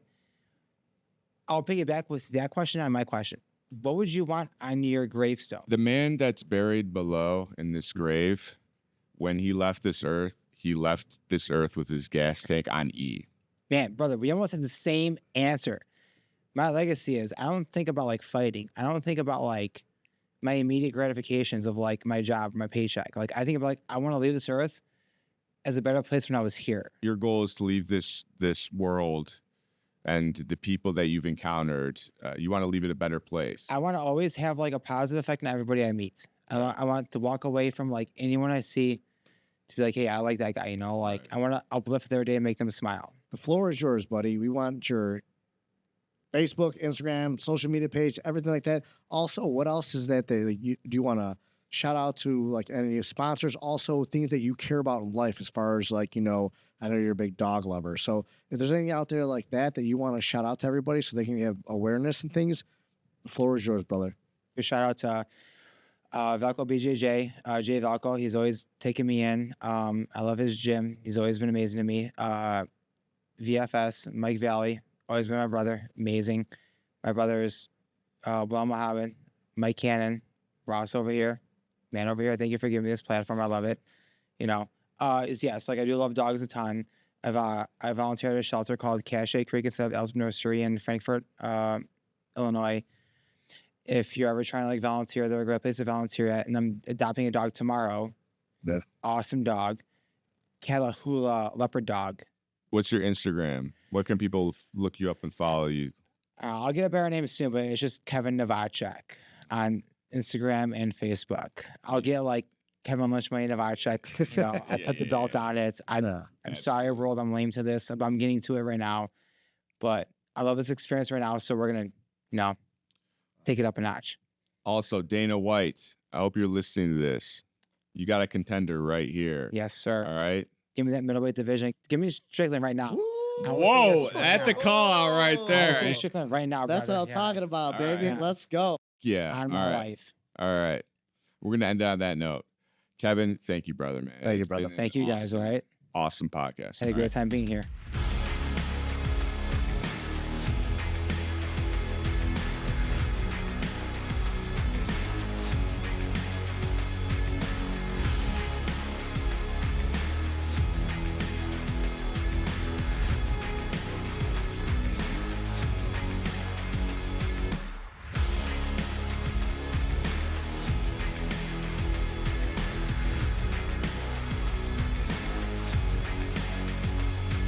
I'll piggyback with that question on my question. What would you want on your gravestone? The man that's buried below in this grave, when he left this earth with his gas tank on E. Man, brother, we almost had the same answer. My legacy is I don't think about fighting. I don't think about my immediate gratifications of my job, my paycheck. I think about I want to leave this earth as a better place when I was here. Your goal is to leave this world and the people that you've encountered. You want to leave it a better place. I want to always have a positive effect on everybody I meet. I want to walk away from anyone I see to be "Hey, I like that guy." Right. I want to uplift their day and make them smile. The floor is yours, buddy. We want your Facebook, Instagram, social media page, everything like that. Also, what else is that do you want to shout out to any sponsors? Also, things that you care about in life as far as I know you're a big dog lover. So if there's anything out there like that you want to shout out to everybody so they can have awareness and things, the floor is yours, brother. A shout out to Valco BJJ, Jay Valco. He's always taken me in. I love his gym. He's always been amazing to me. VFS, Mike Valley, always been my brother. Amazing. My brothers, Will Muhammad, Mike Cannon, Ross over here, man over here. Thank you for giving me this platform. I love it. Yes, I do love dogs a ton. I volunteer at a shelter called Cache Creek instead of Ellsworth Nursery in Frankfort, Illinois. If you're ever trying to volunteer, they're a great place to volunteer at. And I'm adopting a dog tomorrow. Yeah. Awesome dog. Catahoula Leopard Dog. What's your Instagram? What can people look you up and follow you? I'll get a better name soon, but it's just Kevin Nowaczyk on Instagram and Facebook. I'll get like Kevin Lunchmoney Nowaczyk. You know, I'll put the belt on it. I'm sorry, world, I'm lame to this. I'm getting to it right now, but I love this experience right now. So we're gonna, take it up a notch. Also, Dana White, I hope you're listening to this. You got a contender right here. Yes, sir. All right. Give me that middleweight division. Give me Strickland right now. Whoa, that's a call out right there. Strickland right now. That's brother. what I'm talking about, baby. Right. Let's go. Yeah. On all my right. life. All right. We're going to end on that note. Kevin, thank you, brother, man. Thank you, It's brother. been Thank you, guys. All right. Awesome podcast. Had a All great right. time being here.